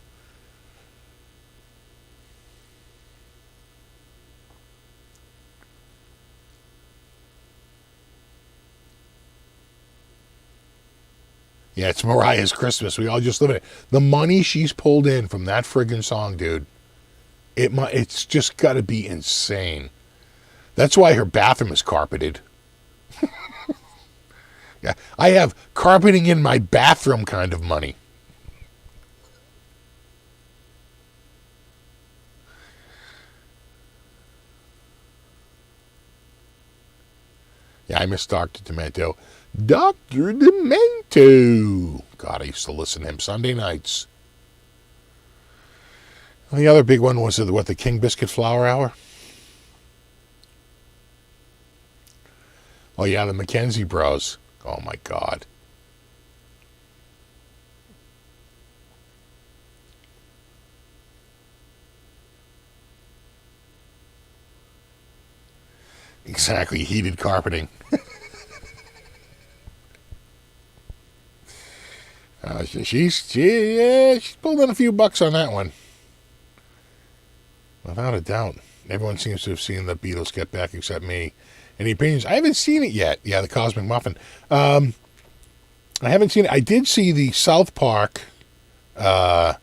Yeah, it's Mariah's Christmas. We all just live in it. The money she's pulled in from that friggin' song, dude, it's just got to be insane. That's why her bathroom is carpeted. Yeah, I have carpeting in my bathroom kind of money. Yeah, I miss Dr. Demento. Dr. Demento. God, I used to listen to him Sunday nights. And the other big one was the King Biscuit Flower Hour. Oh, yeah, the Mackenzie Bros. Oh, my God. Exactly, heated carpeting. She's pulled in a few bucks on that one. Without a doubt. Everyone seems to have seen the Beatles Get Back except me. Any opinions? I haven't seen it yet. Yeah, the Cosmic Muffin. I haven't seen it. I did see the South Park 40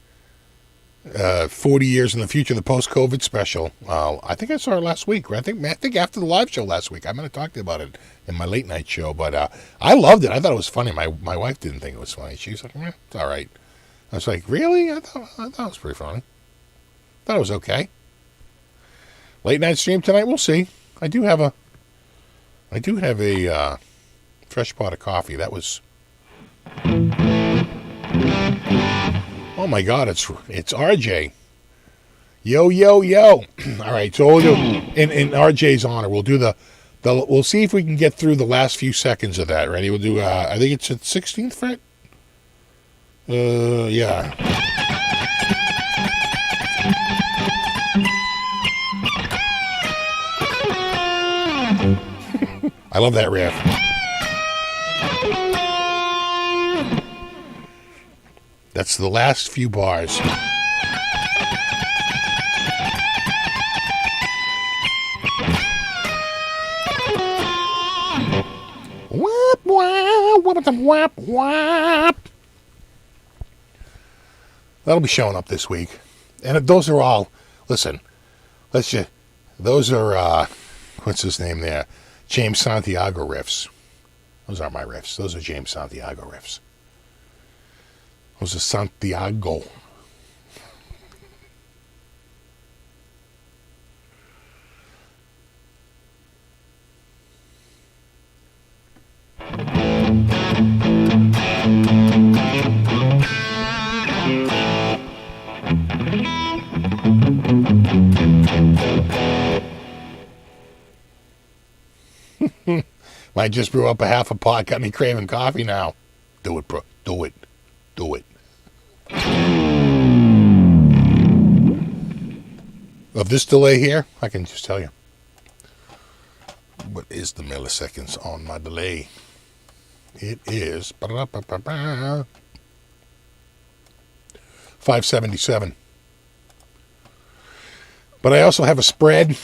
Years in the Future, the post-COVID special. I think I saw it last week. I think after the live show last week. I'm going to talk to you about it in my late night show. But I loved it. I thought it was funny. My wife didn't think it was funny. She was like, it's all right. I was like, really? I thought it was pretty funny. Thought it was okay. Late night stream tonight. We'll see. I do have a fresh pot of coffee. That was. Oh my God! It's RJ. Yo yo yo! All right, so we'll do in RJ's honor. We'll do the we'll see if we can get through the last few seconds of that. Ready? We'll do. I think it's at 16th fret. Yeah. I love that riff. That's the last few bars. Whap, whap, whap, whap, whap. That'll be showing up this week. And those are all, listen, those are, what's his name there? James Santiago riffs. Those aren't my riffs. Those are James Santiago riffs. Those are Santiago. I just brew up a half a pot, got me craving coffee now. Do it, bro. Do it. Do it. Of this delay here, I can just tell you. What is the milliseconds on my delay? It is 577. But I also have a spread.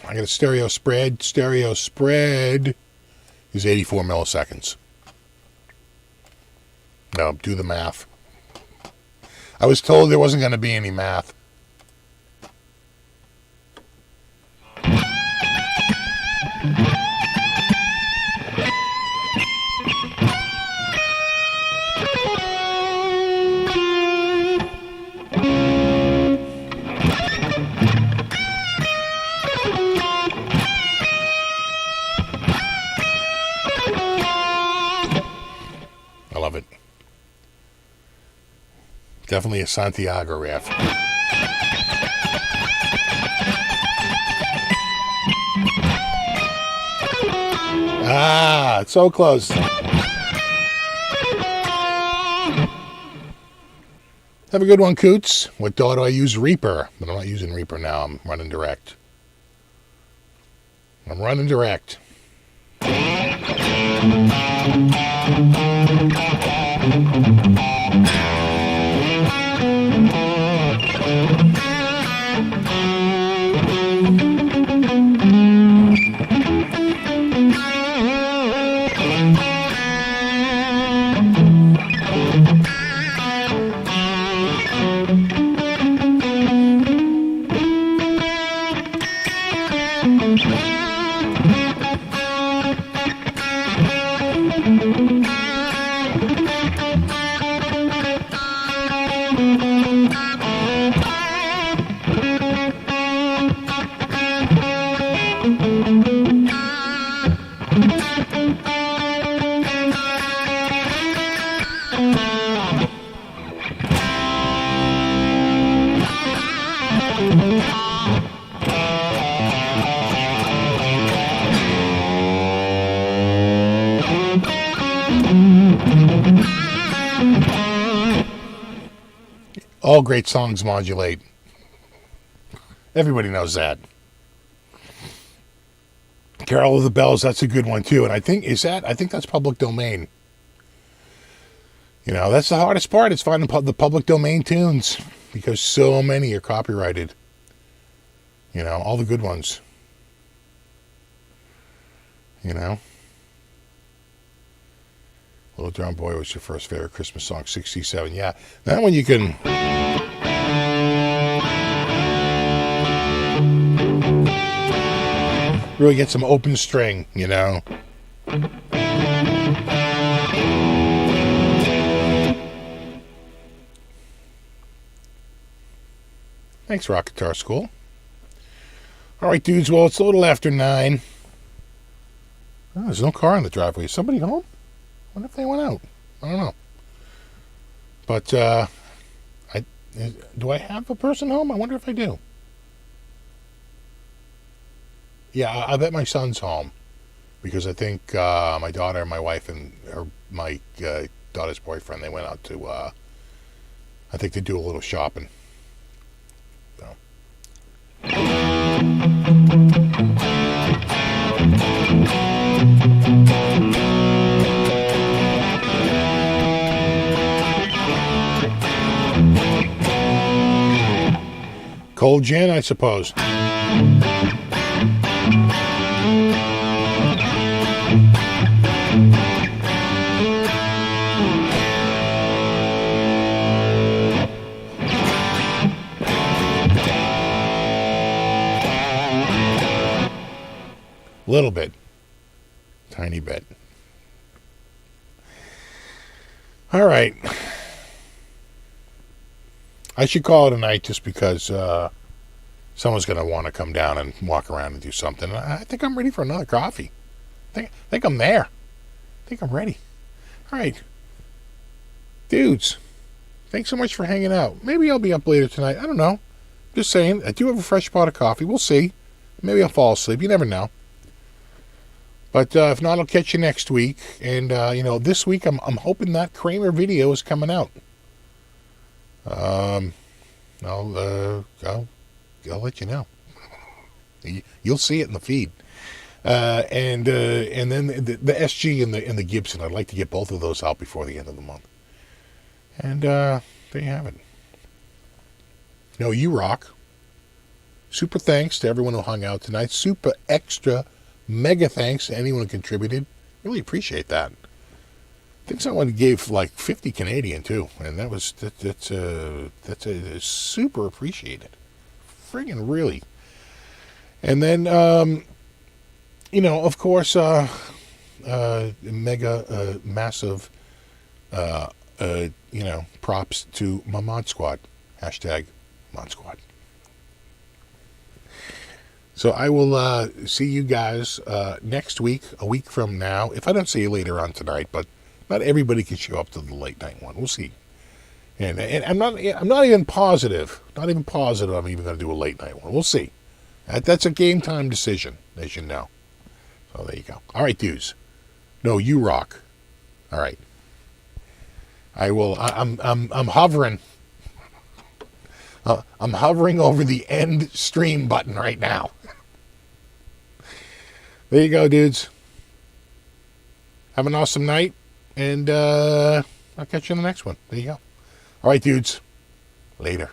I got a stereo spread. Stereo spread is 84 milliseconds. Now, do the math. I was told there wasn't going to be any math. I love it. Definitely a Santiago riff. Ah, it's so close. Have a good one, Coots. What DAW do I use? Reaper. But I'm not using Reaper now. I'm running direct. All great songs modulate. Everybody knows that. Carol of the Bells, that's a good one too. And I think that's public domain. You know, that's the hardest part, is finding the public domain tunes, because so many are copyrighted. You know, all the good ones. You know. Little John Boy was your first favorite Christmas song, 67. Yeah, that one you can... really get some open string, you know. Thanks, Rock Guitar School. All right, dudes, well, it's a little after 9. Oh, there's no car in the driveway. Is somebody home? I wonder if they went out. I don't know. But, do I have a person home? I wonder if I do. Yeah, I bet my son's home, because I think my daughter, my wife, and my daughter's boyfriend, they went out to, I think, to do a little shopping. So. Cold gin, I suppose. Little bit. Tiny bit. All right. I should call it a night, just because someone's going to want to come down and walk around and do something. I think I'm ready for another coffee. I think I'm there. I think I'm ready. All right. Dudes, thanks so much for hanging out. Maybe I'll be up later tonight. I don't know. Just saying. I do have a fresh pot of coffee. We'll see. Maybe I'll fall asleep. You never know. But if not, I'll catch you next week. And, this week I'm hoping that Kramer video is coming out. I'll let you know. You'll see it in the feed. And then the SG and the Gibson, I'd like to get both of those out before the end of the month. And there you have it. No, you rock. Super thanks to everyone who hung out tonight. Super extra mega thanks to anyone who contributed. Really appreciate that. I think someone gave like 50 Canadian too, and that's super appreciated. Friggin' really. And then of course, mega massive props to my Mod Squad. Hashtag Mod Squad. So I will see you guys next week, a week from now. If I don't see you later on tonight, but not everybody can show up to the late night one. We'll see. And I'm not even positive. Not even positive I'm even going to do a late night one. We'll see. That's a game time decision, as you know. So there you go. All right, dudes. No, you rock. All right. I will. I'm hovering. I'm hovering over the end stream button right now. There you go, dudes. Have an awesome night, and I'll catch you in the next one. There you go. All right, dudes. Later.